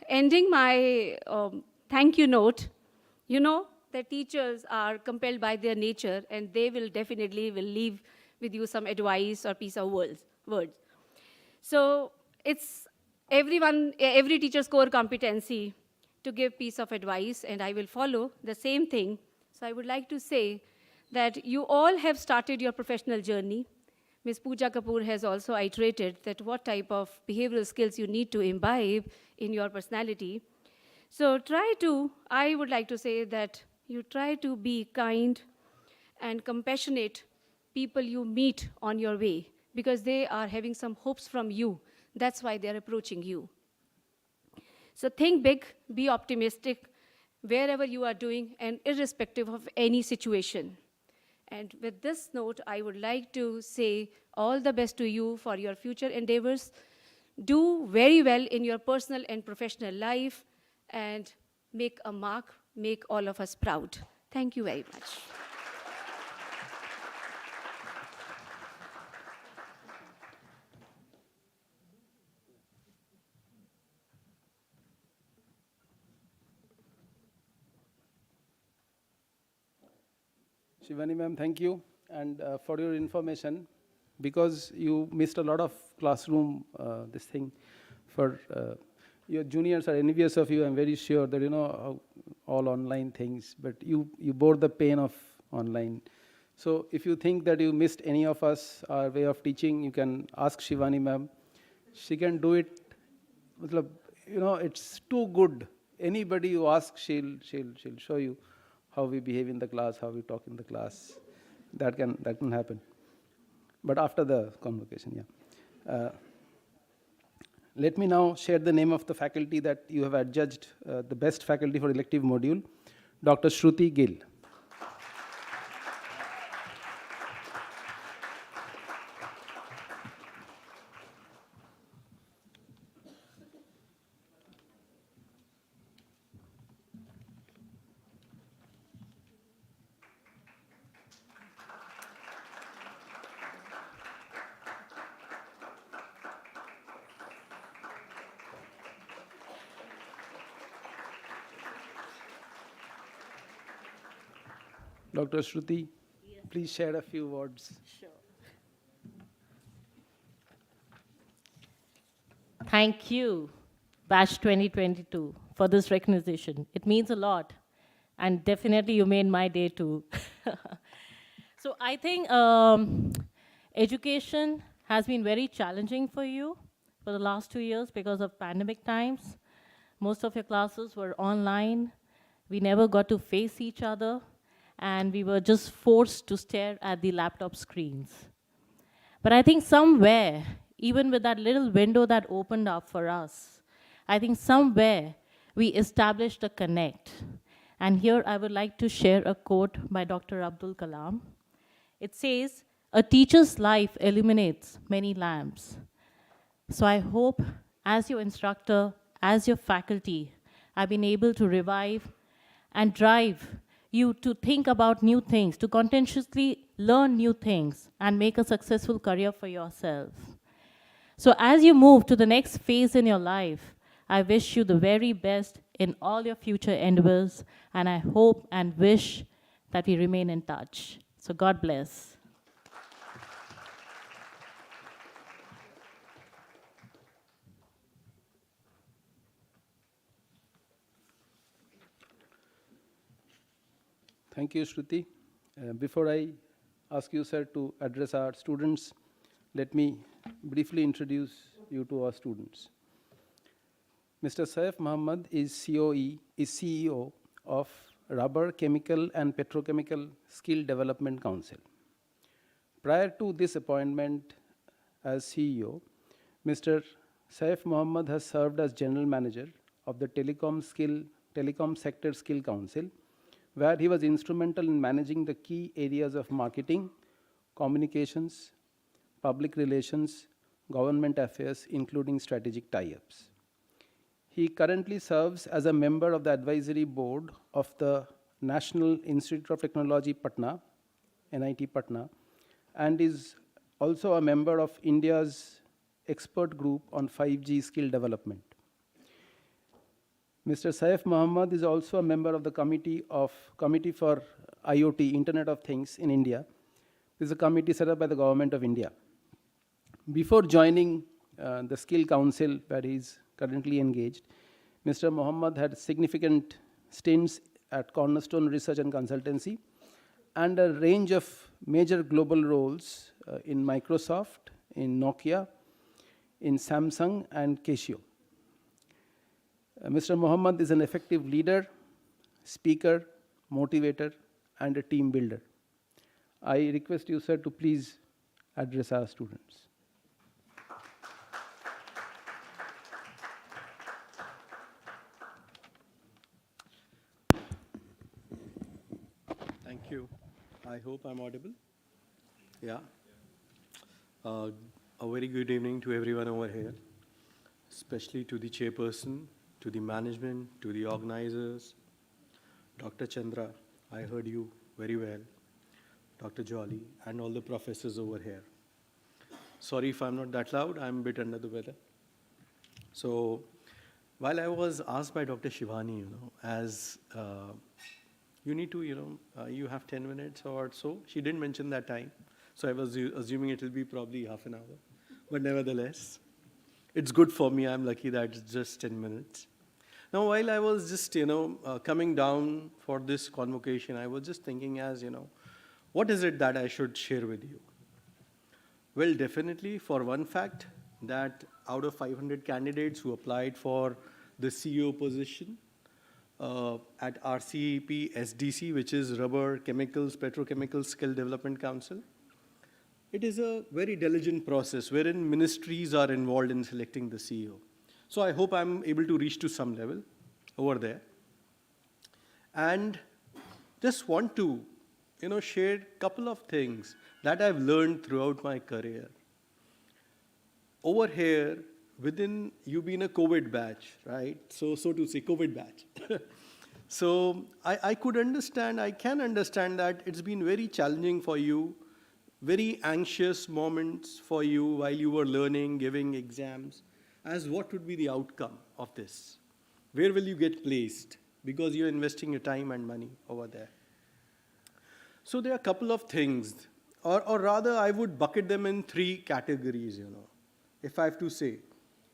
ending my thank you note, You know that teachers are compelled by their nature, and they will definitely will leave with you some advice or piece of words. So it's every teacher's core competency to give piece of advice, and I will follow the same thing. So I would like to say that you all have started your professional journey. Ms. Pooja Kapoor has also iterated that what type of behavioral skills you need to imbibe in your personality. So I would like to say that you try to be kind and compassionate people you meet on your way, because they are having some hopes from you. That's why they're approaching you. So think big, be optimistic wherever you are doing and irrespective of any situation. And with this note, I would like to say all the best to you for your future endeavors. Do very well in your personal and professional life, and make a mark, make all of us proud. Thank you very much. Shivani ma'am, thank you. And for your information, because you missed a lot of classroom, this thing, for your juniors are envious of you. I'm very sure that you know all online things, but you bore the pain of online. So if you think that you missed any of us, our way of teaching, you can ask Shivani ma'am. She can do it. Matlab, you know, it's too good. Anybody you ask, she'll show you how we behave in the class, how we talk in the class. That can happen. But after the convocation, yeah. Let me now share the name of the faculty that you have adjudged the best faculty for elective module, Dr. Shruti Gill. Dr. Shruti, please share a few words. Sure. Thank you, Batch 2022, for this recognition. It means a lot, and definitely you made my day too. So I think education has been very challenging for you for the last 2 years because of pandemic times. Most of your classes were online. We never got to face each other, and we were just forced to stare at the laptop screens. But I think somewhere, even with that little window that opened up for us, I think somewhere we established a connect. And here I would like to share a quote by Dr. Abdul Kalam. It says, "A teacher's life illuminates many lamps." So I hope, as your instructor, as your faculty, I've been able to revive and drive you to think about new things, to conscientiously learn new things, and make a successful career for yourself. So as you move to the next phase in your life, I wish you the very best in all your future endeavors, and I hope and wish that we remain in touch. So God bless. Thank you, Shruti. Before I ask you, sir, to address our students, let me briefly introduce you to our students. Mr. Saif Muhammad is CEO of Rubber, Chemical and Petrochemical Skill Development Council. Prior to this appointment as CEO, Mr. Saif Muhammad has served as General Manager of the Telecom Sector Skill Council, where he was instrumental in managing the key areas of marketing, communications, public relations, government affairs, including strategic tie-ups. He currently serves as a member of the advisory board of the National Institute of Technology, Patna, NIT Patna, and is also a member of India's expert group on 5G skill development. Mr. Saif Mohammed is also a member of the Committee for IoT, Internet of Things in India. This is a committee set up by the Government of India. Before joining the Skill Council, where he is currently engaged, Mr. Mohammed had significant stints at Cornerstone Research and Consultancy and a range of major global roles in Microsoft, in Nokia, in Samsung, and Casio. Mr. Mohammed is an effective leader, speaker, motivator, and a team builder. I request you, sir, to please address our students. Thank you. I hope I'm audible. Yeah. A very good evening to everyone over here, especially to the chairperson, to the management, to the organizers. Dr. Chandra, I heard you very well. Dr. Jolly, and all the professors over here. Sorry if I'm not that loud, I'm a bit under the weather. So, while I was asked by Dr. Shivani, as you need to, you have 10 minutes or so. She didn't mention that time. So I was assuming it will be probably half an hour. But nevertheless, it's good for me. I'm lucky that it's just 10 minutes. Now, while I was just, coming down for this convocation, I was just thinking as, what is it that I should share with you? Well, definitely for one fact that out of 500 candidates who applied for the CEO position, at RCEP SDC, which is Rubber Chemicals Petrochemical Skill Development Council. It is a very diligent process wherein ministries are involved in selecting the CEO. So I hope I'm able to reach to some level over there. And just want to, share a couple of things that I've learned throughout my career. Over here, within, you've been a COVID batch, right? So to say, COVID batch. So I can understand that it's been very challenging for you, very anxious moments for you while you were learning, giving exams, as what would be the outcome of this? Where will you get placed? Because you're investing your time and money over there. So there are a couple of things, or rather I would bucket them in 3 categories, if I have to say.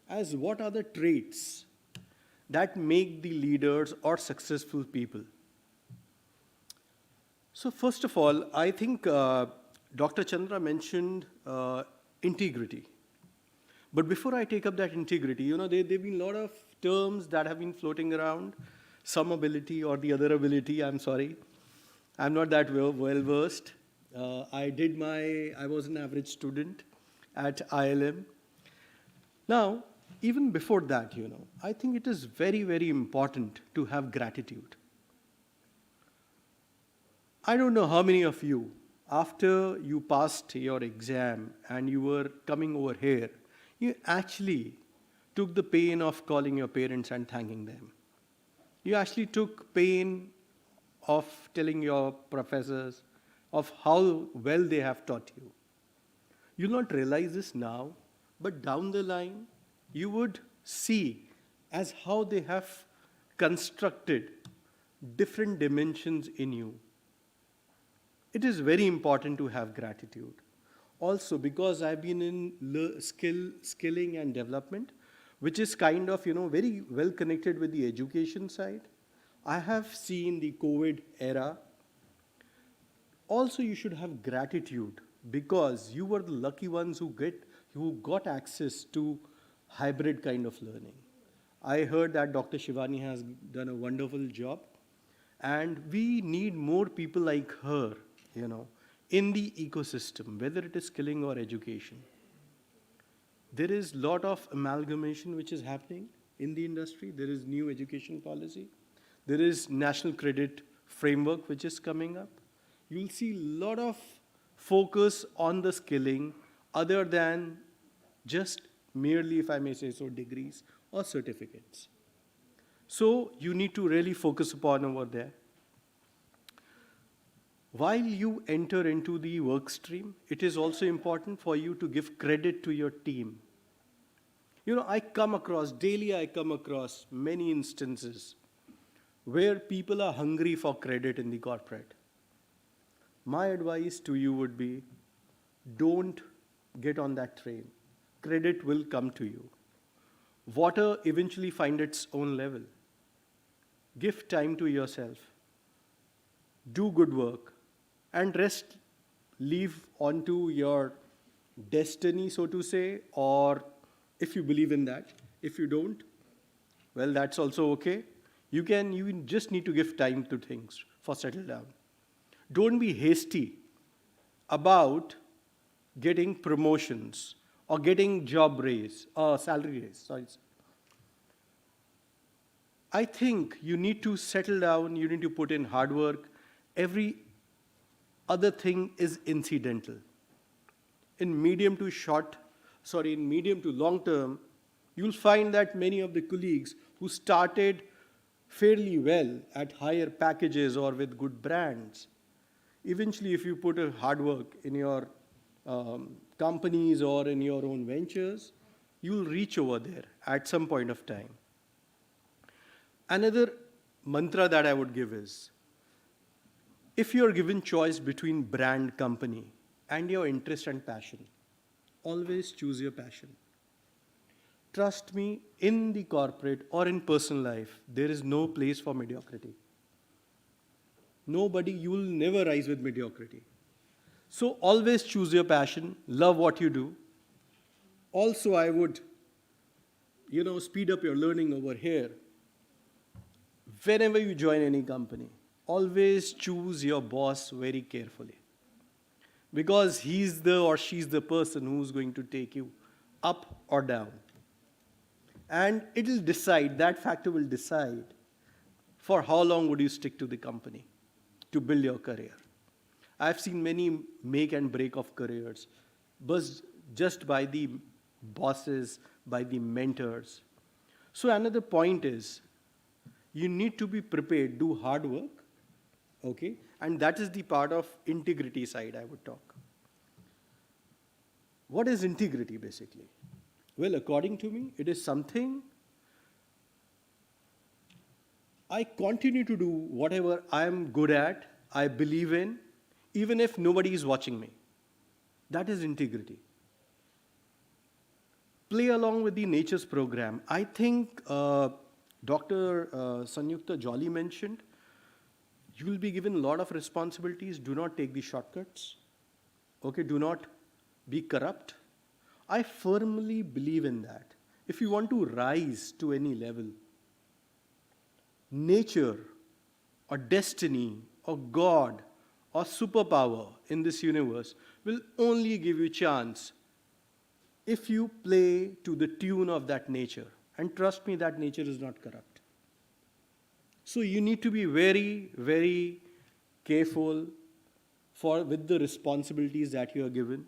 As what are the traits that make the leaders or successful people? So first of all, I think Dr. Chandra mentioned integrity. But before I take up that integrity, there have been a lot of terms that have been floating around. Some ability or the other ability, I'm sorry. I'm not that well versed. I was an average student at IILM. Now, even before that, I think it is very, very important to have gratitude. I don't know how many of you, after you passed your exam and you were coming over here, you actually took the pain of calling your parents and thanking them. You actually took pain of telling your professors of how well they have taught you. You'll not realize this now, but down the line, you would see as how they have constructed different dimensions in you. It is very important to have gratitude. Also, because I've been in skilling and development, which is kind of, very well connected with the education side. I have seen the COVID era. Also, you should have gratitude because you were the lucky ones who got access to hybrid kind of learning. I heard that Dr. Shivani has done a wonderful job, and we need more people like her, in the ecosystem, whether it is skilling or education. There is a lot of amalgamation which is happening in the industry. There is new education policy. There is national credit framework which is coming up. You'll see a lot of focus on the skilling other than just merely, if I may say so, degrees or certificates. So you need to really focus upon over there. While you enter into the work stream, it is also important for you to give credit to your team. Daily I come across many instances where people are hungry for credit in the corporate. My advice to you would be, don't get on that train. Credit will come to you. Water eventually find its own level. Give time to yourself. Do good work. And rest, leave onto your destiny, so to say, or if you believe in that. If you don't, well, that's also okay. You just need to give time to things for settle down. Don't be hasty about getting promotions or getting job raise or salary raise. Sorry. I think you need to settle down, you need to put in hard work. Every other thing is incidental. In medium to long term, you'll find that many of the colleagues who started fairly well at higher packages or with good brands, eventually if you put a hard work in your companies or in your own ventures, you'll reach over there at some point of time. Another mantra that I would give is, if you're given choice between brand, company, and your interest and passion, always choose your passion. Trust me, in the corporate or in personal life, there is no place for mediocrity. You will never rise with mediocrity. So always choose your passion, love what you do. Also, I would, speed up your learning over here. Whenever you join any company, always choose your boss very carefully. Because he's or she's the person who's going to take you up or down. And that factor will decide for how long would you stick to the company to build your career. I've seen many make and break of careers, but just by the bosses, by the mentors. So another point is, you need to be prepared, do hard work, okay? And that is the part of integrity side I would talk. What is integrity basically? Well, according to me, it is something I continue to do whatever I am good at, I believe in, even if nobody is watching me. That is integrity. Play along with the nature's program. I think Dr. Sanyukta Jolly mentioned, you will be given a lot of responsibilities. Do not take the shortcuts. Okay, do not be corrupt. I firmly believe in that. If you want to rise to any level, nature or destiny or God or superpower in this universe will only give you chance if you play to the tune of that nature. And trust me, that nature is not corrupt. So you need to be very, very careful with the responsibilities that you are given.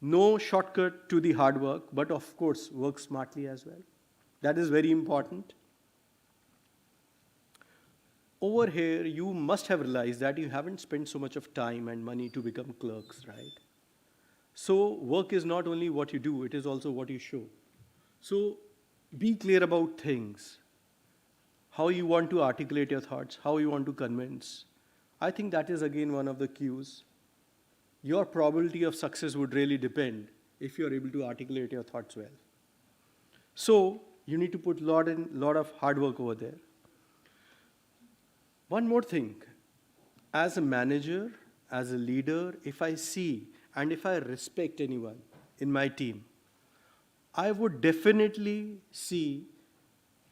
No shortcut to the hard work, but of course, work smartly as well. That is very important. Over here, you must have realized that you haven't spent so much of time and money to become clerks, right? So work is not only what you do, it is also what you show. So be clear about things, how you want to articulate your thoughts, how you want to convince. I think that is again one of the cues. Your probability of success would really depend if you're able to articulate your thoughts well. So you need to put a lot of hard work over there. One more thing, as a manager, as a leader, if I see and if I respect anyone in my team, I would definitely see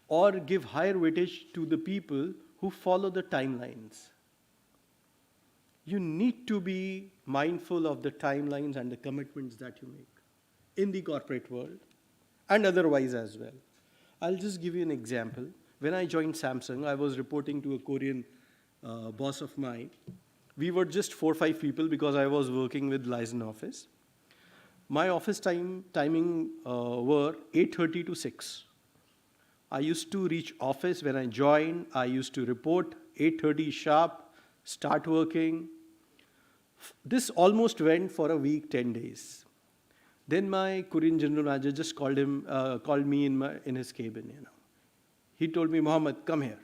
or give higher weightage to the people who follow the timelines. You need to be mindful of the timelines and the commitments that you make in the corporate world and otherwise as well. I'll just give you an example. When I joined Samsung, I was reporting to a Korean boss of mine. We were just 4 or 5 people because I was working with liaison office. My office timing were 8:30 to 6. I used to reach office when I joined. I used to report 8:30 sharp, start working. This almost went for a week, 10 days. Then my Korean general manager just called me in his cabin. He told me, Mohammed, come here.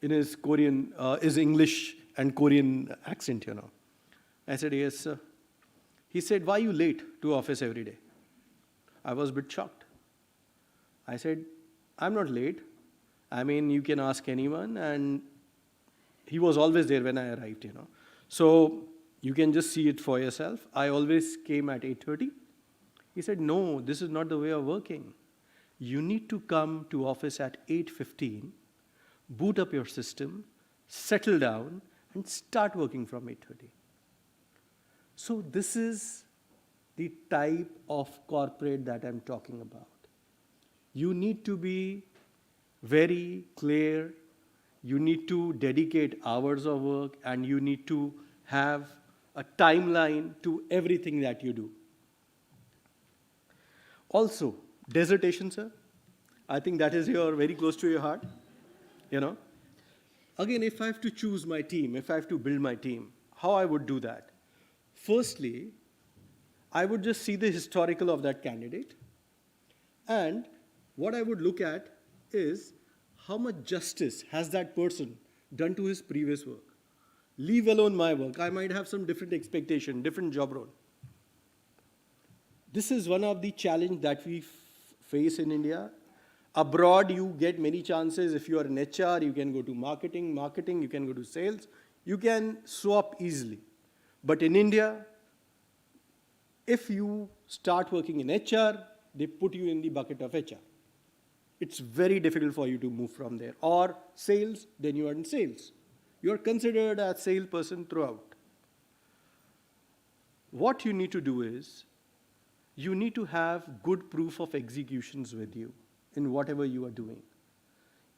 In his his English and Korean accent. I said, yes, sir. He said, why are you late to office every day? I was a bit shocked. I said, I'm not late. I mean, you can ask anyone. And he was always there when I arrived. So you can just see it for yourself. I always came at 8:30. He said, no, this is not the way of working. You need to come to office at 8:15, boot up your system, settle down, and start working from 8:30. So this is the type of corporate that I'm talking about. You need to be very clear. You need to dedicate hours of work, and you need to have a timeline to everything that you do. Also, dissertation, sir. I think that is very close to your heart. Again, if I have to choose my team, if I have to build my team, how I would do that? Firstly, I would just see the historical of that candidate. And what I would look at is how much justice has that person done to his previous work. Leave alone my work. I might have some different expectation, different job role. This is one of the challenges that we face in India. Abroad, you get many chances. If you are in HR, you can go to marketing, you can go to sales. You can swap easily. But in India, if you start working in HR, they put you in the bucket of HR. It's very difficult for you to move from there. Or sales, then you are in sales. You are considered a salesperson throughout. What you need to do is, you need to have good proof of executions with you in whatever you are doing.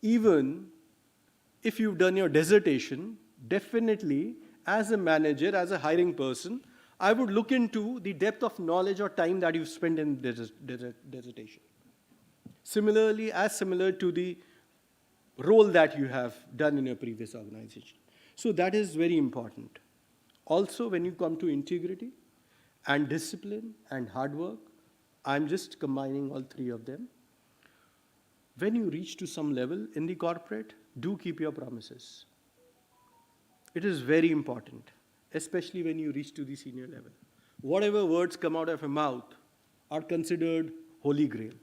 Even if you've done your dissertation, definitely as a manager, as a hiring person, I would look into the depth of knowledge or time that you've spent in dissertation. Similarly, as similar to the role that you have done in your previous organization. So that is very important. Also, when you come to integrity and discipline and hard work, I'm just combining all three of them. When you reach to some level in the corporate, do keep your promises. It is very important, especially when you reach to the senior level. Whatever words come out of your mouth are considered holy grail.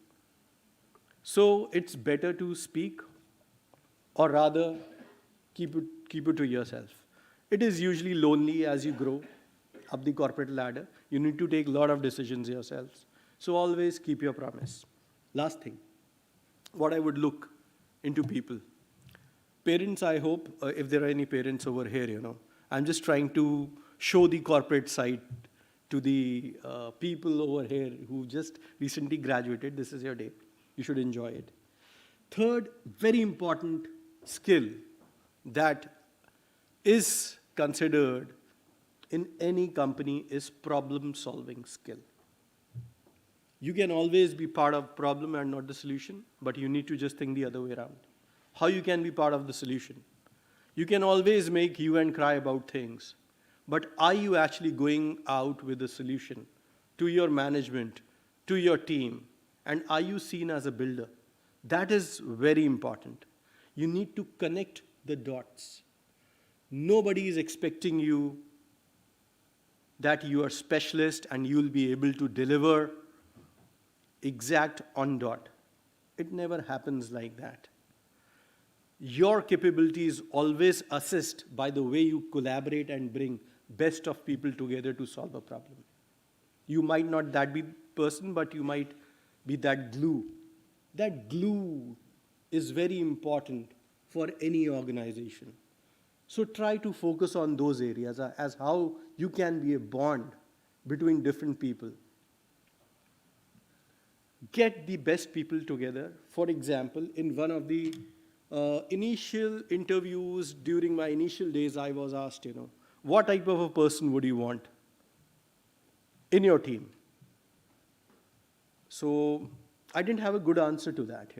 So it's better to speak, or rather keep it to yourself. It is usually lonely as you grow up the corporate ladder. You need to take a lot of decisions yourselves. So always keep your promise. Last thing, what I would look into people. Parents, I hope, if there are any parents over here, I'm just trying to show the corporate side to the people over here who just recently graduated. This is your day. You should enjoy it. Third, very important skill that is considered in any company is problem-solving skill. You can always be part of problem and not the solution, but you need to just think the other way around. How you can be part of the solution? You can always make hue and cry about things, but are you actually going out with a solution to your management, to your team, and are you seen as a builder? That is very important. You need to connect the dots. Nobody is expecting you that you are specialist and you'll be able to deliver exact on dot. It never happens like that. Your capability is always assessed by the way you collaborate and bring best of people together to solve a problem. You might not that be person, but you might be that glue. That glue is very important for any organization. So try to focus on those areas as how you can be a bond between different people. Get the best people together. For example, in one of the initial interviews during my initial days, I was asked, what type of a person would you want in your team? So I didn't have a good answer to that,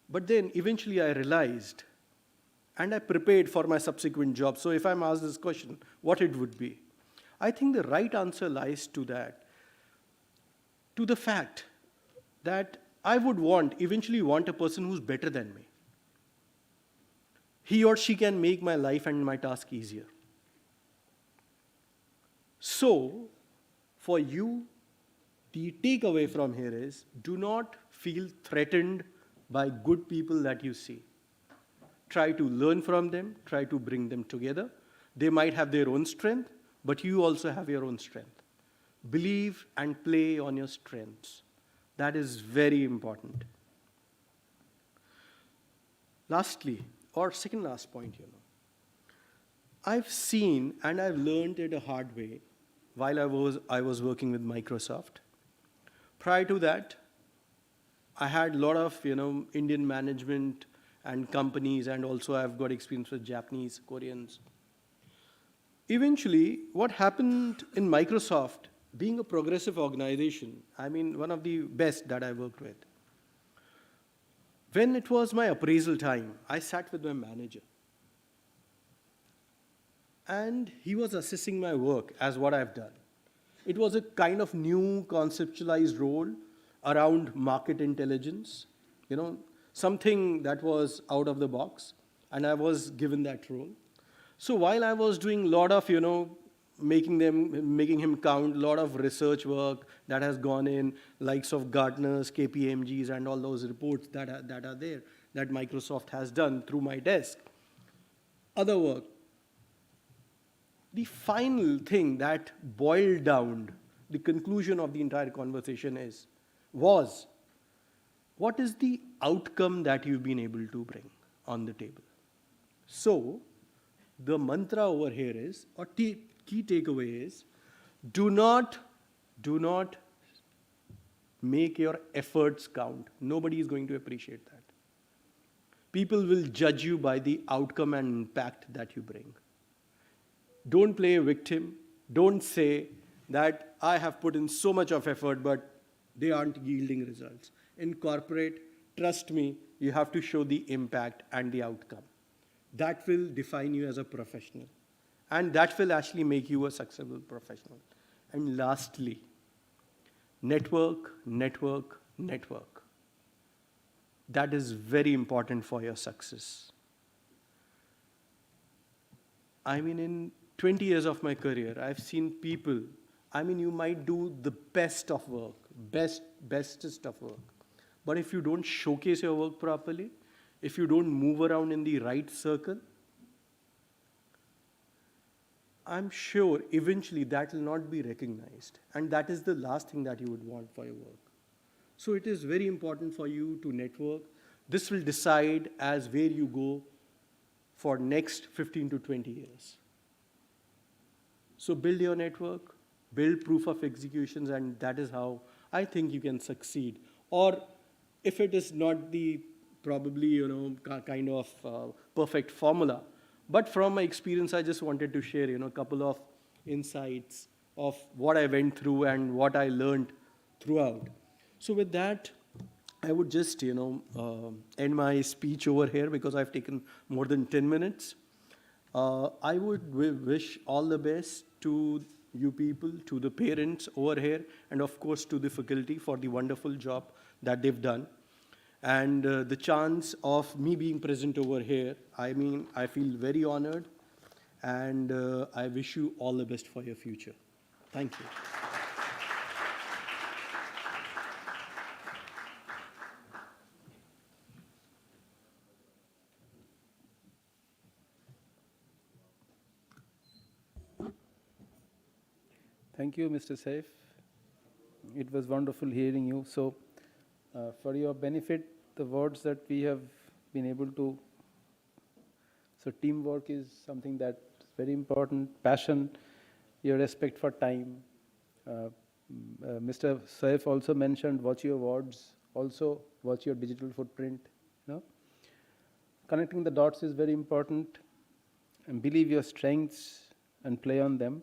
But then eventually I realized, and I prepared for my subsequent job. So if I'm asked this question, what it would be? I think the right answer lies to that to the fact that I would eventually want a person who's better than me. He or she can make my life and my task easier. So, for you, the takeaway from here is do not feel threatened by good people that you see. Try to learn from them, try to bring them together. They might have their own strength, but you also have your own strength. Believe and play on your strengths. That is very important. Lastly, or second last point, I've seen and I've learned it a hard way while I was working with Microsoft. Prior to that, I had a lot of Indian management and companies, and also I've got experience with Japanese, Koreans. Eventually, what happened in Microsoft, being a progressive organization, I mean one of the best that I worked with, when it was my appraisal time, I sat with my manager. And he was assessing my work as what I've done. It was a kind of new conceptualized role around market intelligence, something that was out of the box, and I was given that role. So while I was doing a lot of, making him count, a lot of research work that has gone in, likes of Gartner's, KPMG's, and all those reports that are there, that Microsoft has done through my desk, other work. The final thing that boiled down, the conclusion of the entire conversation was, what is the outcome that you've been able to bring on the table? So, the mantra over here is, or key takeaway is, do not make your efforts count. Nobody is going to appreciate that. People will judge you by the outcome and impact that you bring. Don't play a victim. Don't say that I have put in so much of effort, but they aren't yielding results. In corporate, trust me, you have to show the impact and the outcome. That will define you as a professional. And that will actually make you a successful professional. And lastly, network, network, network. That is very important for your success. I mean, in 20 years of my career, I've seen people, you might do the best of work, bestest of work. But if you don't showcase your work properly, if you don't move around in the right circle, I'm sure eventually that will not be recognized. And that is the last thing that you would want for your work. So it is very important for you to network. This will decide as where you go for next 15 to 20 years. So build your network, build proof of executions, and that is how I think you can succeed. Or if it is not the probably, kind of perfect formula, but from my experience, I just wanted to share, a couple of insights of what I went through and what I learned throughout. So with that, I would just, end my speech over here because I've taken more than 10 minutes. I would wish all the best to you people, to the parents over here, and of course to the faculty for the wonderful job that they've done. And the chance of me being present over here, I feel very honored, and I wish you all the best for your future. Thank you. Thank you, Mr. Saif. It was wonderful hearing you. So, for your benefit, the words that we have been able to, so teamwork is something that's very important, passion, your respect for time. Mr. Saif also mentioned watch your words, also watch your digital footprint. Connecting the dots is very important, and believe your strengths and play on them.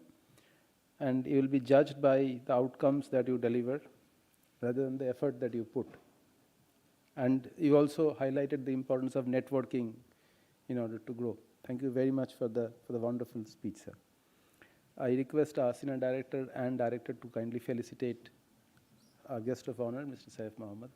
And you will be judged by the outcomes that you deliver rather than the effort that you put. And you also highlighted the importance of networking in order to grow. Thank you very much for the wonderful speech, sir. I request our senior director and director to kindly felicitate our guest of honor, Mr. Saif Mohammed.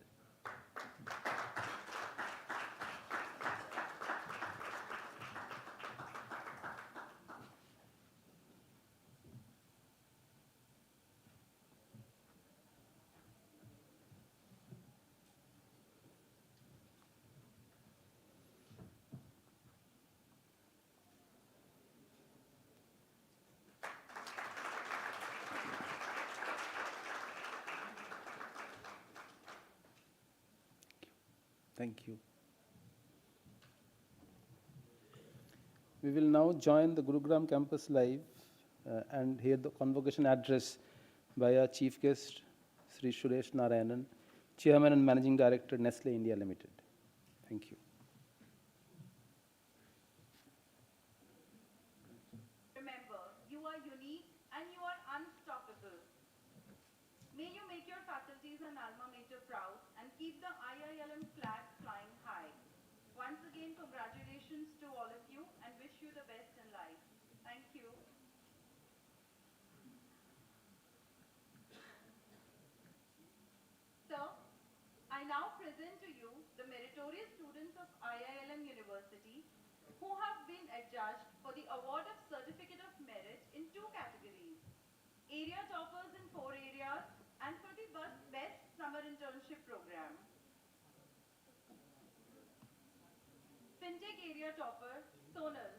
Thank you. We will now join the Gurugram campus live and hear the convocation address by our chief guest, Sri Suresh Narayanan, Chairman and Managing Director, Nestle India Limited. Thank you. Remember, you are unique and you are unstoppable. May you make your faculties and alma mater proud and keep the IILM flag flying high. Once again, congratulations to all of you and wish you the best in life. Thank you. Sir, I now present to you the meritorious students of IILM University who have been adjudged for the award of Certificate of Merit in 2 categories. Area toppers in 4 areas and for the best summer internship program. Fintech area topper, Sonal.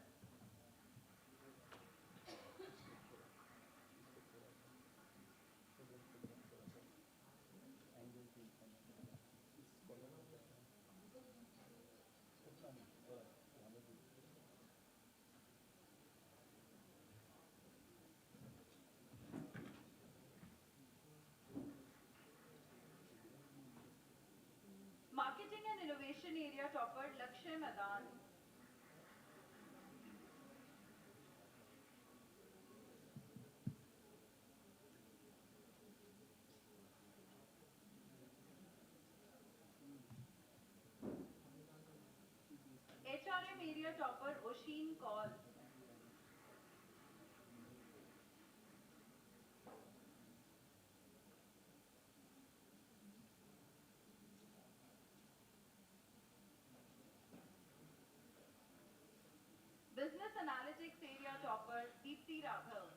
Marketing and innovation area topper, Lakshay Madan. HRM area topper, Oshin Kaul. Business analytics area topper, Deepthi Raghav.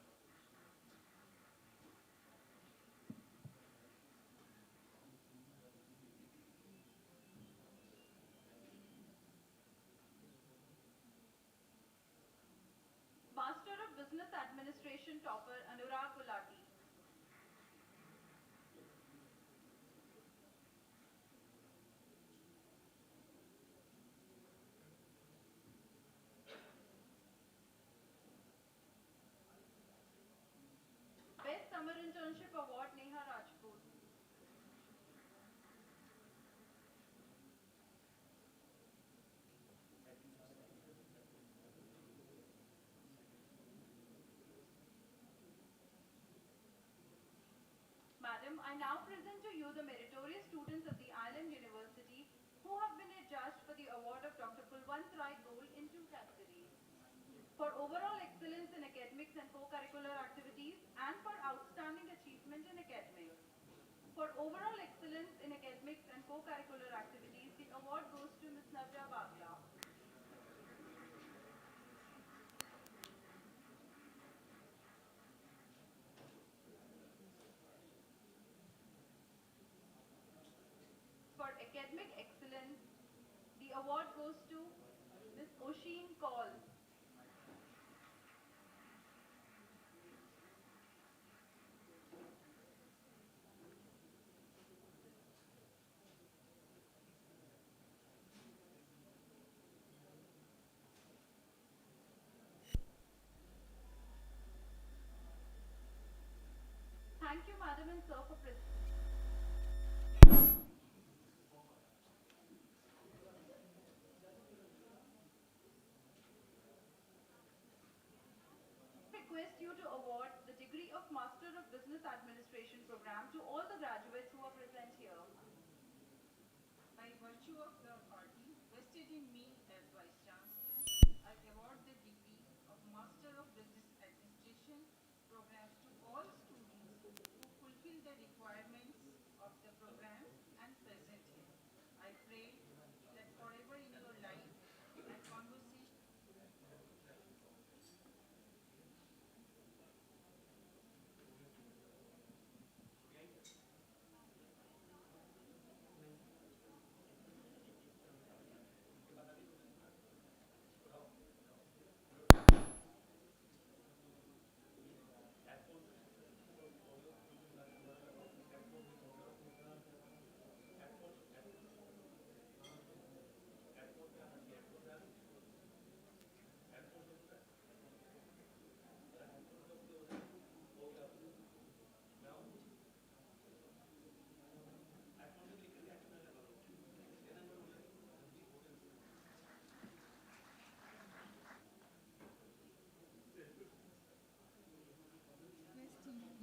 Master of Business Administration topper, Anurag Gulati. Best Summer Internship Award, Neha Rajput. Madam, I now present to you the meritorious students of the IILM University who have been adjudged for the award of Dr. Kulwant Rai Gold in 2 categories. For overall excellence in academics and co-curricular activities and for outstanding achievement in academics. For overall excellence in academics and co-curricular activities, the award goes to Ms. Navya Bagla. For academic excellence, the award goes to Ms. Oshin Kaul. Thank you, Madam and Sir, for presenting. Request you to award the degree of Master of Business Administration program to all the graduates who are present here. By virtue of the authority vested in me as Vice Chancellor, I award the degree of Master of Business Administration programs to all students who fulfill the requirements of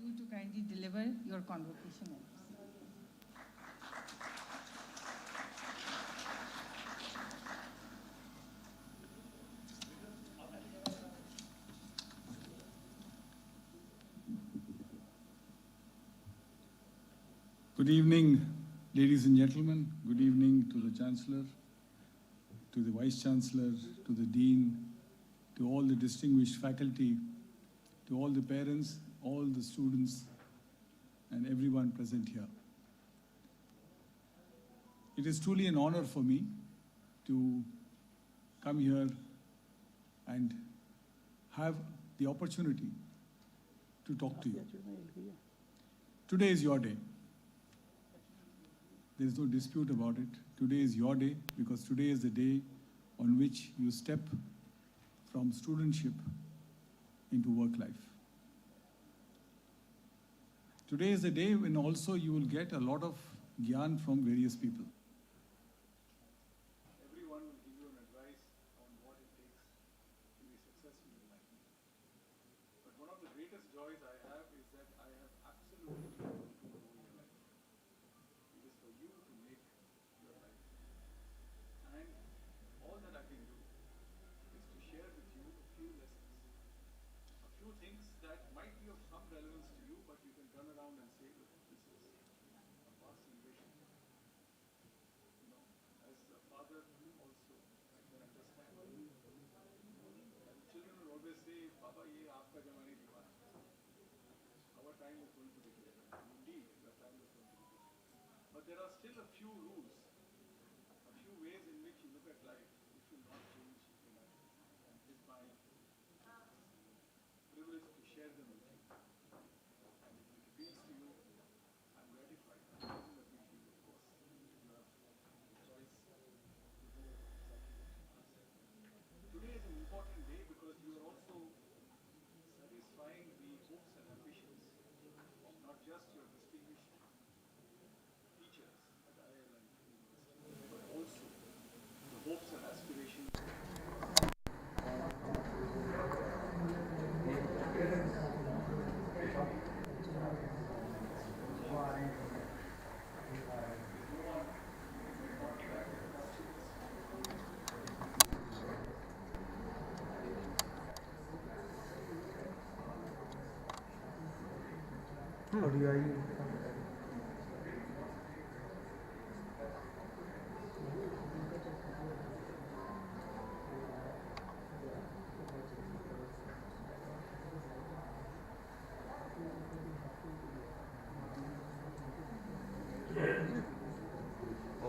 you to kindly deliver your convocation address. Good evening, ladies and gentlemen. Good evening to the Chancellor, to the Vice Chancellor, to the Dean, to all the distinguished faculty, to all the parents, all the students, and everyone present here. It is truly an honor for me to come here and have the opportunity to talk to you. Today is your day. There is no dispute about it. Today is your day because today is the day on which you step from studentship into work life. Today is the day when also you will get a lot of gyan from various people. Everyone will give you an advice on what it takes to be successful in life. But one of the greatest joys I have is that I have absolutely no control over your life. It is for you to make your life. And all that I can do is to share with you a few lessons, a few things that might be of some relevance to you, but you can turn around and say, look, this is a past generation. You know, as a father also, I can understand. And children will always say, Baba, ye aapka zamane diwana. Our time is going to be different. Indeed, your time is going to be different. But there are still a few rules, a few ways in which you look at life, which will not change in life. And it is my privilege to share them with you. And if it appeals to you, I'm gratified. It doesn't appeal to you, of course. You have the choice to do exactly what you ask. Today is an important day because you are also satisfying the hopes and ambitions of not just your distinguished teachers at IILM University, but also the hopes and aspirations.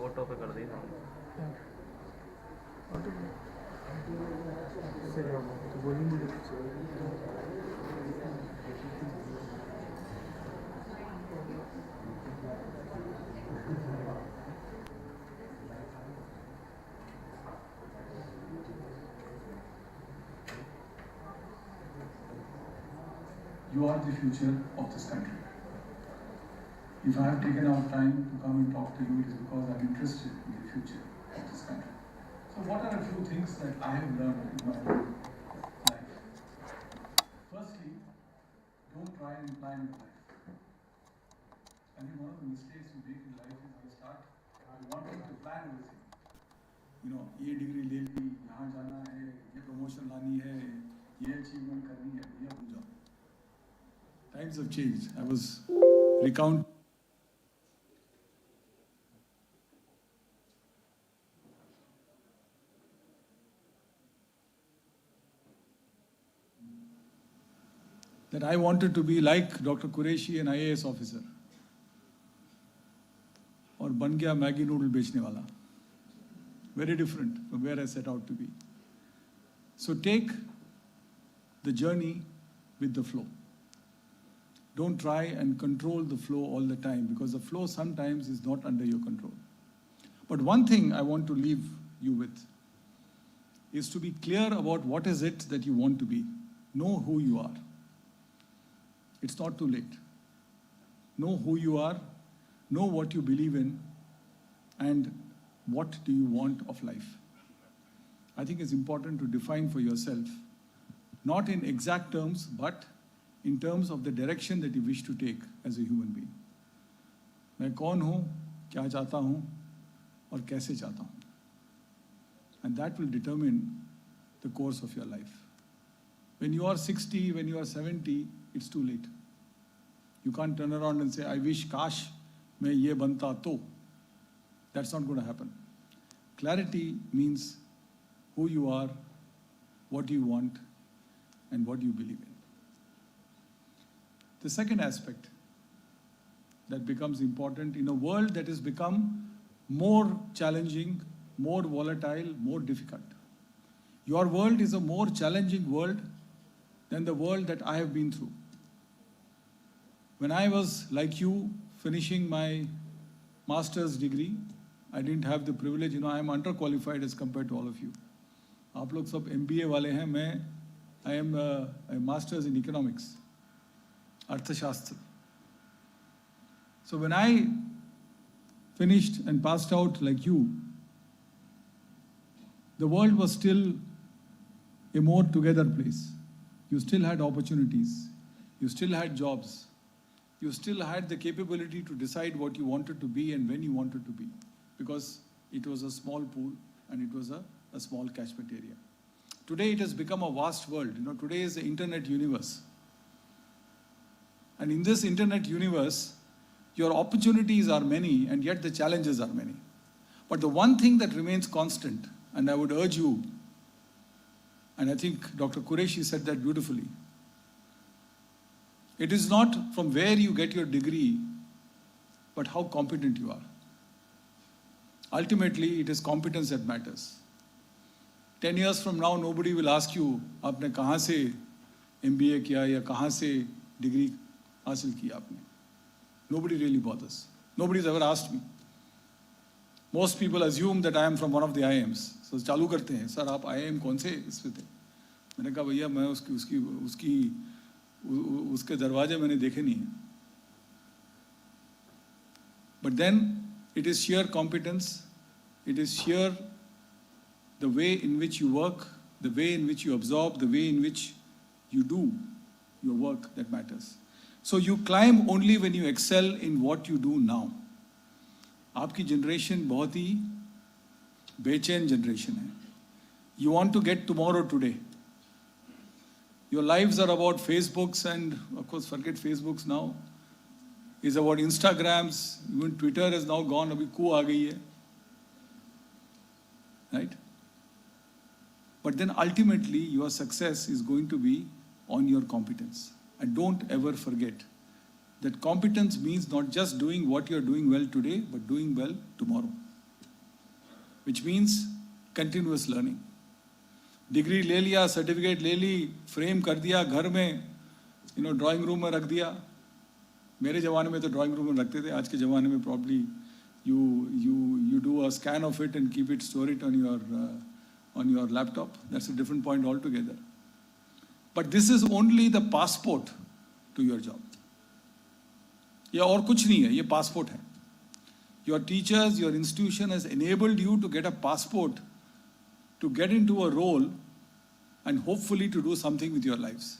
Auto पे कर दी ना You are the future of this country. If I have taken out time to come and talk to you, it is because I'm interested in the future of this country. So what are a few things that I have learned in my life? Firstly, don't try and plan your life. I think one of the mistakes you make in life is you start wanting to plan everything. You know, ये degree ले ली, यहाँ जाना है, ये promotion लानी है, ये achievement करनी है, ये भूल जाओ. Times have changed. I was recount. That I wanted to be like Dr. Qureshi, an IAS officer. और बन गया मैगी नूडल बेचने वाला. Very different from where I set out to be. So take the journey with the flow. Don't try and control the flow all the time because the flow sometimes is not under your control. But one thing I want to leave you with is to be clear about what is it that you want to be. Know who you are. It's not too late. Know who you are, know what you believe in, and what do you want of life. I think it's important to define for yourself, not in exact terms, but in terms of the direction that you wish to take as a human being. मैं कौन हूँ, क्या चाहता हूँ, और कैसे चाहता हूँ. And that will determine the course of your life. When you are 60, when you are 70, it's too late. You can't turn around and say, I wish kash मैं ये बनता तो. That's not going to happen. Clarity means who you are, what you want, and what you believe in. The second aspect that becomes important in a world that has become more challenging, more volatile, more difficult. Your world is a more challenging world than the world that I have been through. When I was like you, finishing my master's degree, I didn't have the privilege, I am underqualified as compared to all of you. आप लोग सब MBA वाले हैं, I am a master's in economics, Arthashastra. So when I finished and passed out like you, the world was still a more together place. You still had opportunities. You still had jobs. You still had the capability to decide what you wanted to be and when you wanted to be, because it was a small pool and it was a small catchment area. Today it has become a vast world. Today is the internet universe. And in this internet universe, your opportunities are many and yet the challenges are many. But the one thing that remains constant, and I would urge you, and I think Dr. Qureshi said that beautifully, it is not from where you get your degree, but how competent you are. Ultimately, it is competence that matters. 10 years from now, nobody will ask you, आपने कहाँ से MBA किया या कहाँ से degree हासिल किया आपने. Nobody really bothers. Nobody's ever asked me. Most people assume that I am from one of the IIMs. So चालू करते हैं, सर आप IIM कौन से इसमें थे? मैंने कहा भैया मैं उसके दरवाजे मैंने देखे नहीं हैं. But then it is sheer competence, it is sheer the way in which you work, the way in which you absorb, the way in which you do your work that matters. So you climb only when you excel in what you do now. आपकी generation बहुत ही बेचैन generation है. You want to get tomorrow today. Your lives are about Facebooks and, of course, forget Facebooks now. It's about Instagrams. Even Twitter has now gone. Abhi coup aa gayi hai. Right? But then ultimately, your success is going to be on your competence. And don't ever forget that competence means not just doing what you're doing well today, but doing well tomorrow. Which means continuous learning. Degree ले लिया, certificate ले ली, frame कर दिया घर में, drawing room में रख दिया. मेरे ज़माने में तो ड्राइंग रूम में रखते थे. आज के ज़माने में probably you do a scan of it and keep it, store it on your laptop. That's a different point altogether. But this is only the passport to your job. ये और कुछ नहीं है, ये passport है. Your teachers, your institution has enabled you to get a passport to get into a role and hopefully to do something with your lives.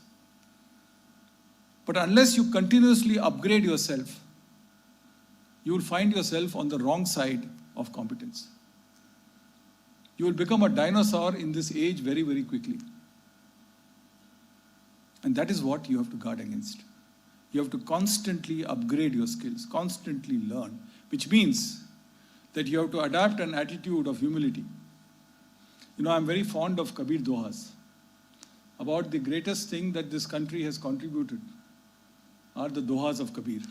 But unless you continuously upgrade yourself, you will find yourself on the wrong side of competence. You will become a dinosaur in this age very, very quickly. And that is what you have to guard against. You have to constantly upgrade your skills, constantly learn, which means that you have to adapt an attitude of humility. I'm very fond of Kabir Dohas. About the greatest thing that this country has contributed are the Dohas of Kabir.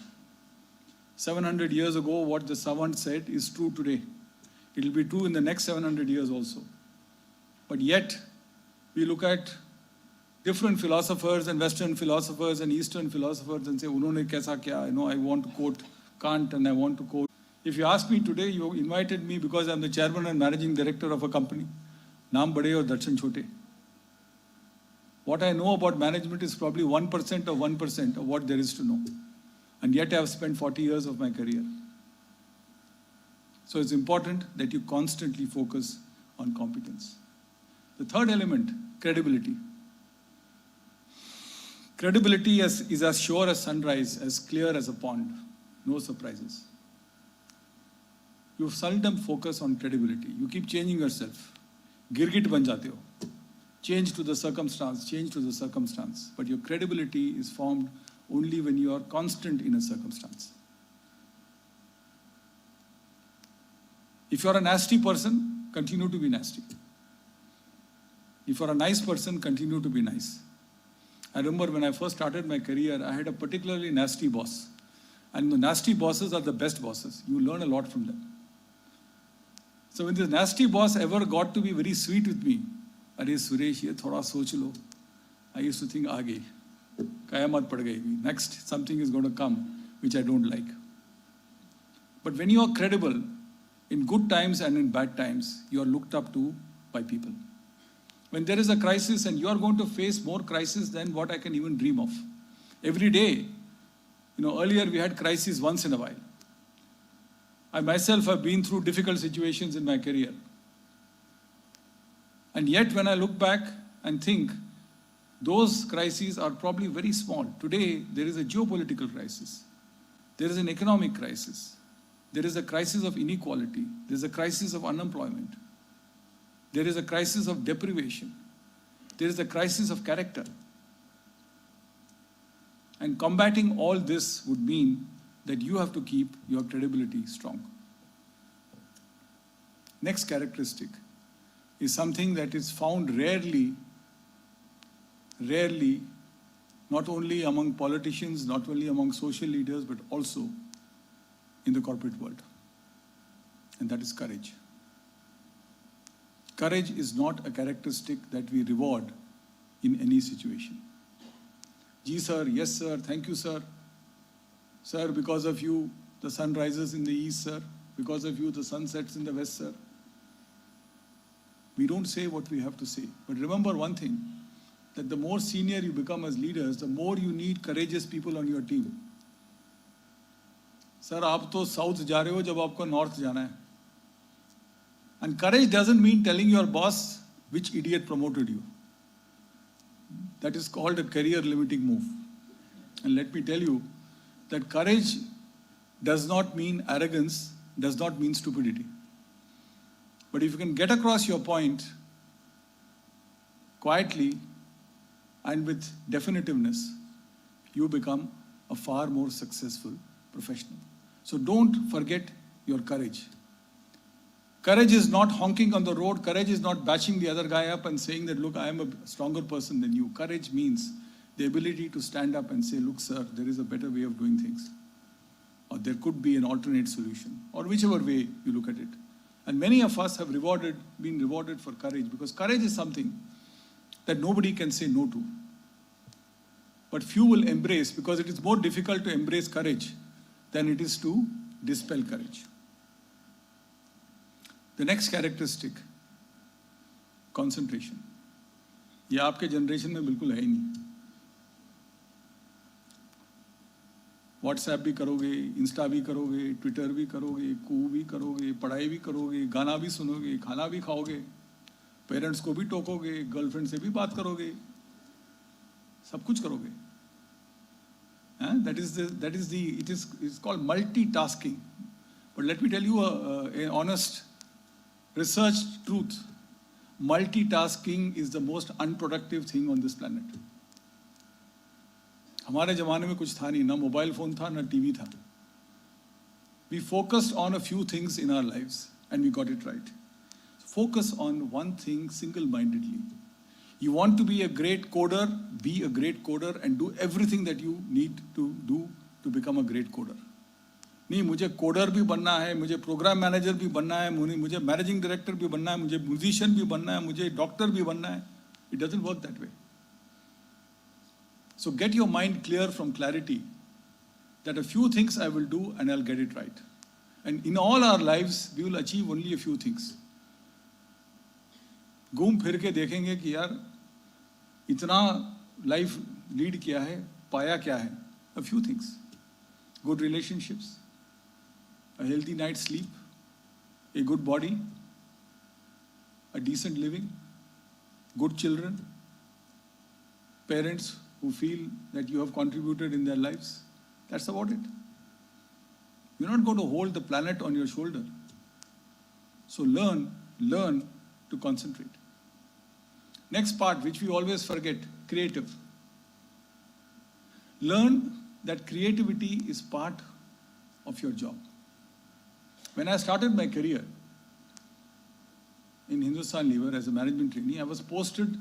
700 years ago, what the savant said is true today. It will be true in the next 700 years also. But yet, we look at different philosophers and Western philosophers and Eastern philosophers and say, unhone kaisa kya? I want to quote Kant and I want to quote. If you ask me today, you invited me because I'm the chairman and managing director of a company. Naam bade aur darshan chote. What I know about management is probably 1% of 1% of what there is to know. And yet I have spent 40 years of my career. So it's important that you constantly focus on competence. The third element, credibility. Credibility is as sure as sunrise, as clear as a pond. No surprises. You seldom focus on credibility. You keep changing yourself. Girgit ban jate ho. Change to the circumstance, change to the circumstance. But your credibility is formed only when you are constant in a circumstance. If you are a nasty person, continue to be nasty. If you are a nice person, continue to be nice. I remember when I first started my career, I had a particularly nasty boss. And the nasty bosses are the best bosses. You learn a lot from them. So when this nasty boss ever got to be very sweet with me, Are Suresh, ye thoda soch lo. I used to think, aage, kayamat pad gayi. Next, something is going to come, which I don't like. But when you are credible, in good times and in bad times, you are looked up to by people. When there is a crisis and you are going to face more crisis than what I can even dream of. Every day, earlier we had crises once in a while. I myself have been through difficult situations in my career. And yet when I look back and think, those crises are probably very small. Today, there is a geopolitical crisis. There is an economic crisis. There is a crisis of inequality. There is a crisis of unemployment. There is a crisis of deprivation. There is a crisis of character. And combating all this would mean that you have to keep your credibility strong. Next characteristic is something that is found rarely, not only among politicians, not only among social leaders, but also in the corporate world. And that is courage. Courage is not a characteristic that we reward in any situation. Ji sir, yes sir, thank you sir. Sir, because of you, the sun rises in the east, sir. Because of you, the sun sets in the west, sir. We don't say what we have to say. But remember one thing, that the more senior you become as leaders, the more you need courageous people on your team. Sir, आप तो south जा रहे हो जब आपको north जाना है. And courage doesn't mean telling your boss which idiot promoted you. That is called a career limiting move. And let me tell you that courage does not mean arrogance, does not mean stupidity. But if you can get across your point quietly and with definitiveness, you become a far more successful professional. So don't forget your courage. Courage is not honking on the road. Courage is not bashing the other guy up and saying that, look, I am a stronger person than you. Courage means the ability to stand up and say, look, sir, there is a better way of doing things. Or there could be an alternate solution, or whichever way you look at it. And many of us have been rewarded for courage, because courage is something that nobody can say no to. But few will embrace, because it is more difficult to embrace courage than it is to dispel courage. The next characteristic, concentration. ये आपके generation में बिल्कुल है ही नहीं. WhatsApp भी करोगे, Insta भी करोगे, ट्विटर भी करोगे, कू भी करोगे, पढ़ाई भी करोगे, गाना भी सुनोगे, खाना भी खाओगे, पेरेंट्स को भी टोकोगे, गर्लफ्रेंड से भी बात करोगे, सब कुछ करोगे. It's called multitasking. But let me tell you an honest researched truth. Multitasking is the most unproductive thing on this planet. हमारे ज़माने में कुछ था नहीं, ना मोबाइल फ़ोन था, ना टीवी था. We focused on a few things in our lives and we got it right. Focus on one thing single-mindedly. You want to be a great coder, be a great coder and do everything that you need to do to become a great coder. नहीं, मुझे coder भी बनना है, मुझे programme manager भी बनना है, मुझे मैनेजिंग डायरेक्टर भी बनना है, मुझे म्यूजिशियन भी बनना है, मुझे डॉक्टर भी बनना है. It doesn't work that way. So get your mind clear from clarity that a few things I will do and I'll get it right. And in all our lives, we will achieve only a few things. घूम फिर के देखेंगे कि यार इतना life lead किया है, पाया क्या है? A few things. Good relationships, a healthy night's sleep, a good body, a decent living, good children, parents who feel that you have contributed in their lives. That's about it. You're not going to hold the planet on your shoulder. So learn to concentrate. Next part, which we always forget, creative. Learn that creativity is part of your job. When I started my career in Hindustan Lever as a management trainee, I was posted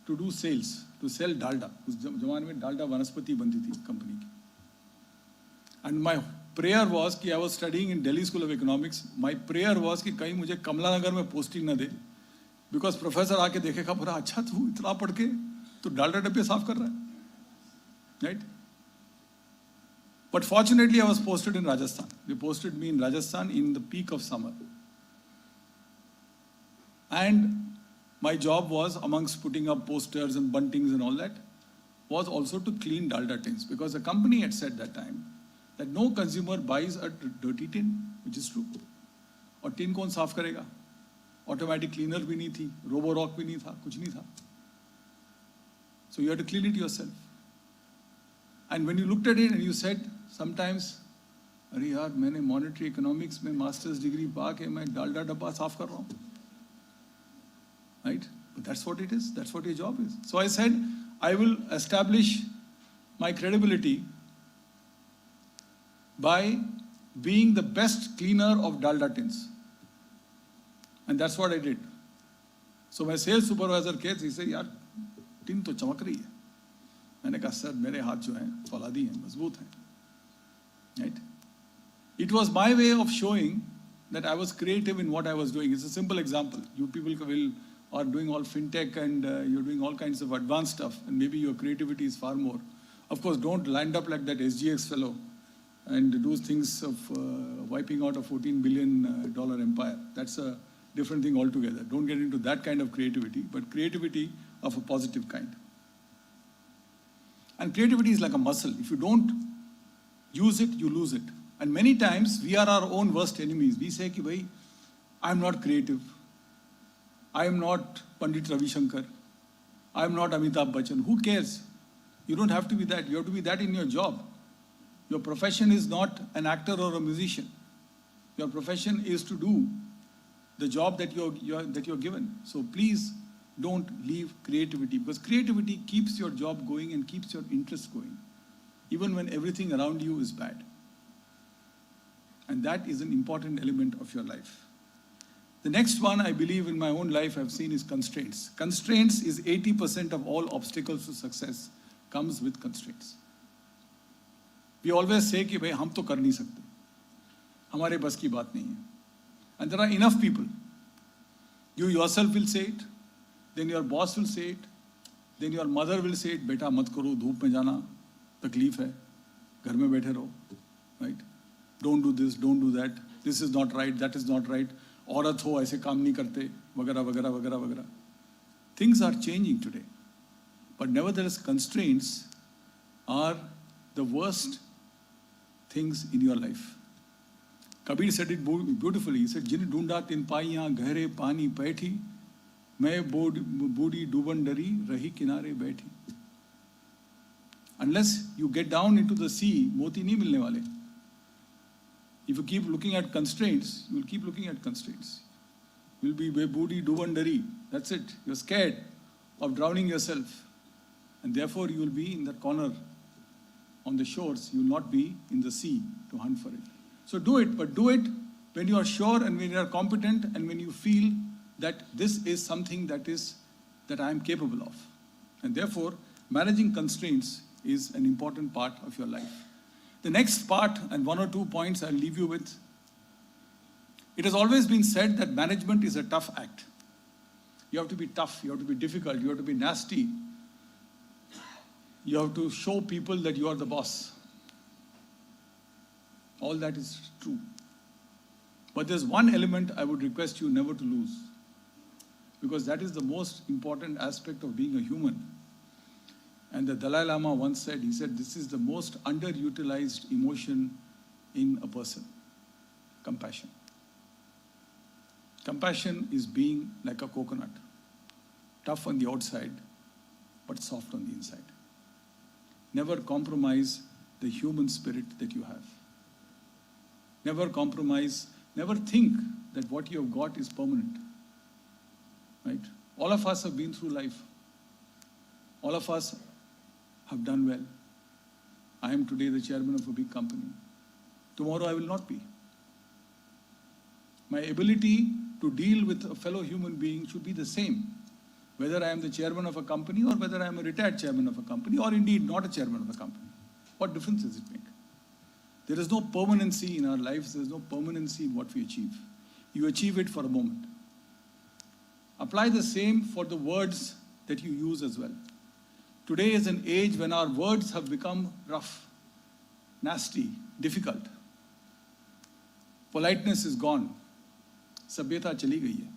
to do sales, to sell dalda. उस जमाने में dalda वनस्पति बनती थी company की. And my prayer was कि I was studying in Delhi School of Economics. My prayer was कि कहीं मुझे कमला नगर में posting ना दे, because professor आके देखेगा पूरा अच्छा तू इतना पढ़ के तो डालडा डब्बे साफ कर रहा है, right? But fortunately, I was posted in Rajasthan. They posted me in Rajasthan in the peak of summer. And my job was, amongst putting up posters and buntings and all that, was also to clean dalda tins. Because the company had said that time that no consumer buys a dirty tin, which is true. और tin कौन साफ करेगा? Automatic cleaner भी नहीं थी, Roborock भी नहीं था, कुछ नहीं था. So you had to clean it yourself. And when you looked at it and you said, sometimes, अरे यार मैंने monetary economics में master's degree पा के मैं डालडा डब्बा साफ कर रहा हूँ, right? But that's what it is. That's what your job is. So I said, I will establish my credibility by being the best cleaner of dalda tins. And that's what I did. So my sales supervisor came, he said, यार tin तो चमक रही है. मैंने कहा sir मेरे हाथ जो हैं फौलादी हैं, मजबूत हैं, right? It was my way of showing that I was creative in what I was doing. It's a simple example. You people are doing all fintech and you're doing all kinds of advanced stuff, and maybe your creativity is far more. Of course, don't land up like that SGX fellow and do things of wiping out a $14 billion empire. That's a different thing altogether. Don't get into that kind of creativity, but creativity of a positive kind. And creativity is like a muscle. If you don't use it, you lose it. And many times we are our own worst enemies. We say, ki, bhai, I'm not creative. I am not Pandit Ravi Shankar. I am not Amitabh Bachchan. Who cares? You don't have to be that. You have to be that in your job. Your profession is not an actor or a musician. Your profession is to do the job that you're given. So please don't leave creativity, because creativity keeps your job going and keeps your interest going, even when everything around you is bad. And that is an important element of your life. The next one, I believe, in my own life I've seen is constraints. Constraints is 80% of all obstacles to success comes with constraints. We always say कि भाई हम तो कर नहीं सकते, हमारे बस की बात नहीं है. And there are enough people. You yourself will say it, then your boss will say it, then your mother will say it, बेटा मत करो, धूप में जाना तकलीफ है, घर में बैठे रहो, right? Don't do this, don't do that, this is not right, that is not right, औरत हो ऐसे काम नहीं करते, वगैरह वगैरह वगैरह वगैरह. Things are changing today, but nevertheless constraints are the worst things in your life. Kabir said it beautifully. He said, जिन ढूंढा तिन पाइयां गहरे पानी बैठी, मैं बूढ़ी डूबन डरी रही किनारे बैठी. Unless you get down into the sea, मोती नहीं मिलने वाले. If you keep looking at constraints, you will keep looking at constraints. You will be booty duban dari. That's it. You're scared of drowning yourself. And therefore you will be in that corner on the shores. You will not be in the sea to hunt for it. So do it, but do it when you are sure and when you are competent and when you feel that this is something that I am capable of. And therefore, managing constraints is an important part of your life. The next part, and one or two points I'll leave you with. It has always been said that management is a tough act. You have to be tough, you have to be difficult, you have to be nasty. You have to show people that you are the boss. All that is true. But there's one element I would request you never to lose, because that is the most important aspect of being a human. And the Dalai Lama once said, he said, this is the most underutilized emotion in a person, compassion. Compassion is being like a coconut, tough on the outside, but soft on the inside. never compromise the human spirit that you have. Never compromise, never think that what you have got is permanent. Right? All of us have been through life. All of us have done well. I am today the chairman of a big company. Tomorrow I will not be. My ability to deal with a fellow human being should be the same, whether I am the chairman of a company or whether I am a retired chairman of a company or indeed not a chairman of a company. What difference does it make? There is no permanency in our lives. There is no permanency in what we achieve. You achieve it for a moment. Apply the same for the words that you use as well. Today is an age when our words have become rough, nasty, difficult. Politeness is gone. सभ्यता चली गई है.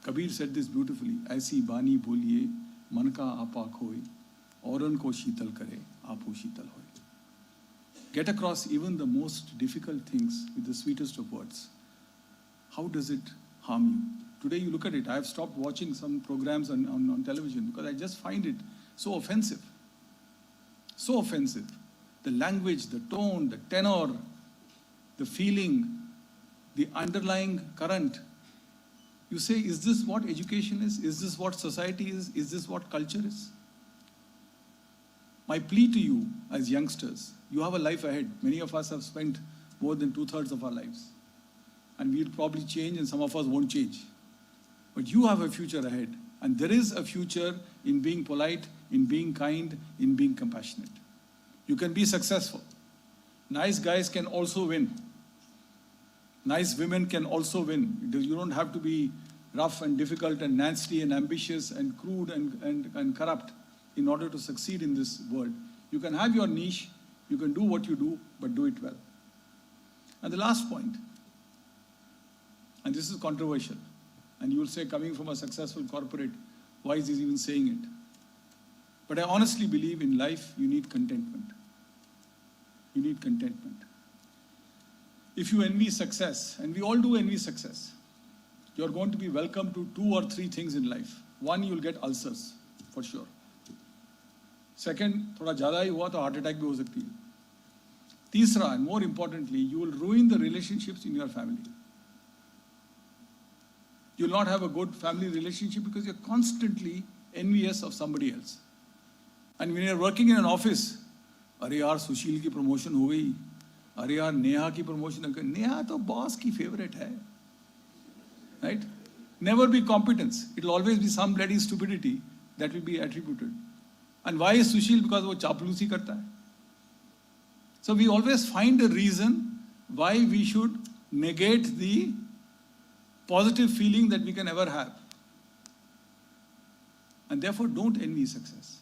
Kabir said this beautifully. ऐसी बानी बोलिए मन का आपा खोए औरन को शीतल करे आपो शीतल होए. Get across even the most difficult things with the sweetest of words. How does it harm you? Today you look at it. I have stopped watching some programs on television because I just find it so offensive. So offensive. The language, the tone, the tenor, the feeling, the underlying current. You say, is this what education is? Is this what society is? Is this what culture is? My plea to you as youngsters, you have a life ahead. Many of us have spent more than 2/3 of our lives. And we'll probably change and some of us won't change. But you have a future ahead. And there is a future in being polite, in being kind, in being compassionate. You can be successful. Nice guys can also win. Nice women can also win. You don't have to be rough and difficult and nasty and ambitious and crude and corrupt in order to succeed in this world. You can have your niche, you can do what you do, but do it well. And the last point, and this is controversial, and you will say, coming from a successful corporate, why is he even saying it? But I honestly believe in life, you need contentment. You need contentment. If you envy success, and we all do envy success, you're going to be welcome to 2 or 3 things in life. One, you'll get ulcers, for sure. Second, थोड़ा ज़्यादा ही हुआ तो heart attack भी हो सकती है. तीसरा, and more importantly, you will ruin the relationships in your family. You'll not have a good family relationship because you're constantly envious of somebody else. And when you're working in an office, अरे यार सुशील की promotion हो गई, अरे यार नेहा की promotion हो गई. नेहा तो boss की favorite है. Right? Never be competence. It will always be some bloody stupidity that will be attributed. And why is Sushil? Because वो चापलूसी करता है. So we always find a reason why we should negate the positive feeling that we can ever have. And therefore don't envy success.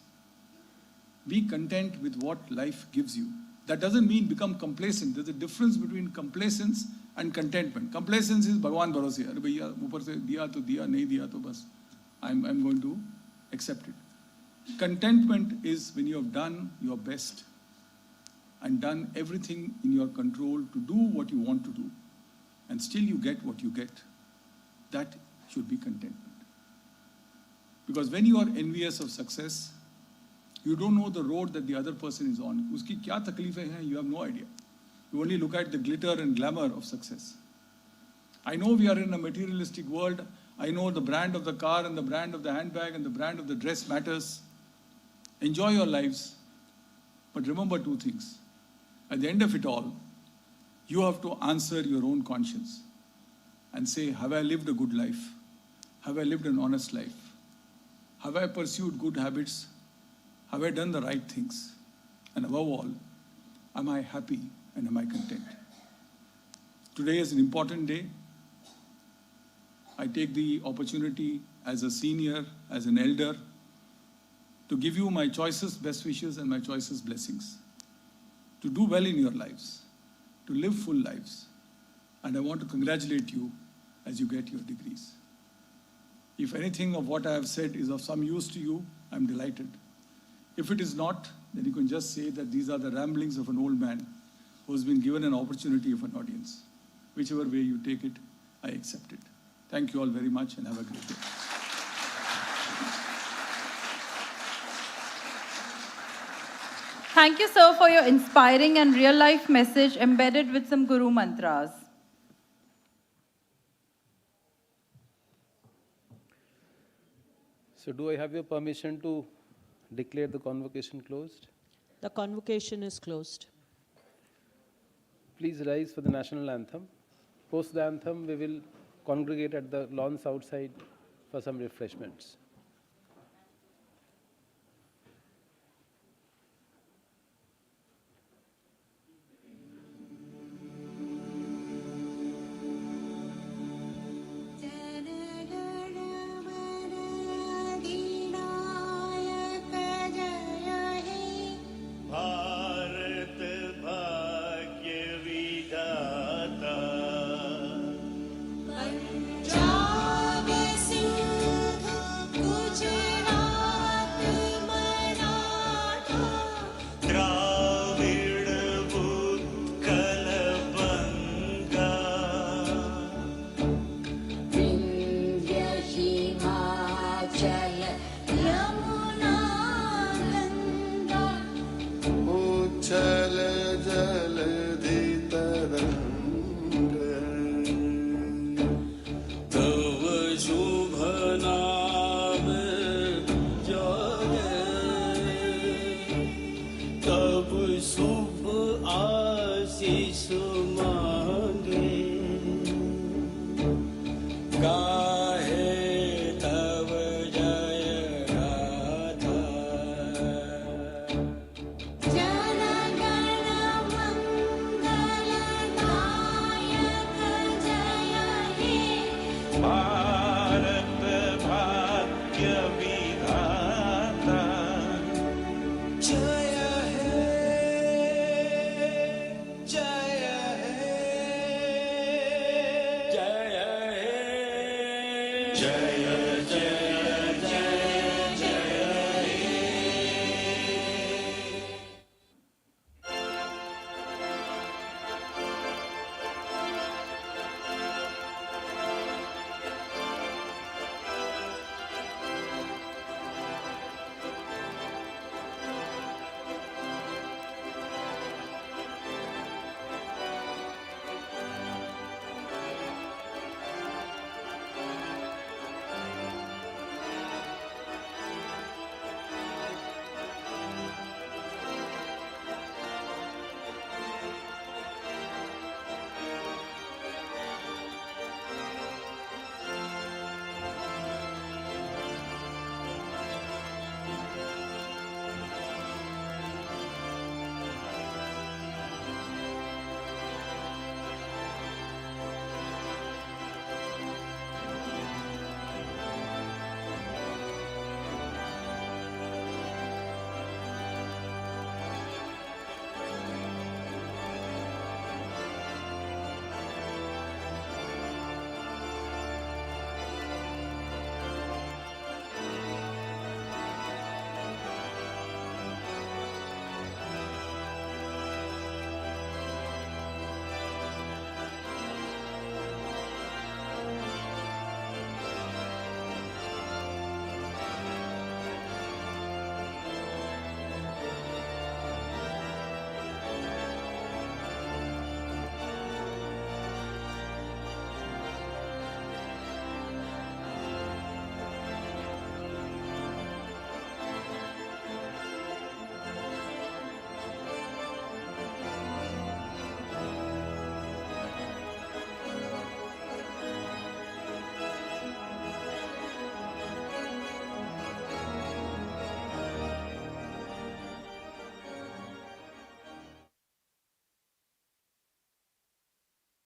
Be content with what life gives you. That doesn't mean become complacent. There's a difference between complacence and contentment. Complacence is भगवान भरोसे. अरे भैया ऊपर से दिया तो दिया, नहीं दिया तो बस I'm going to accept it. Contentment is when you have done your best and done everything in your control to do what you want to do, and still you get what you get. That should be contentment. Because when you are envious of success, you don't know the road that the other person is on. Uski kya takleefein hain, you have no idea. You only look at the glitter and glamour of success. I know we are in a materialistic world. I know the brand of the car and the brand of the handbag and the brand of the dress matters. Enjoy your lives. But remember 2 things. At the end of it all, you have to answer your own conscience and say, have I lived a good life? Have I lived an honest life? Have I pursued good habits? Have I done the right things? And above all, am I happy and am I content? Today is an important day. I take the opportunity as a senior, as an elder, to give you my choicest best wishes and my choicest blessings. To do well in your lives, to live full lives. And I want to congratulate you as you get your degrees. If anything of what I have said is of some use to you, I'm delighted. If it is not, then you can just say that these are the ramblings of an old man who has been given an opportunity of an audience. Whichever way you take it, I accept it. Thank you all very much and have a great day. Thank you, sir, for your inspiring and real-life message embedded with some Guru mantras. So do I have your permission to declare the convocation closed? The convocation is closed. Please rise for the national anthem. Post the anthem, we will congregate at the lawns outside for some refreshments.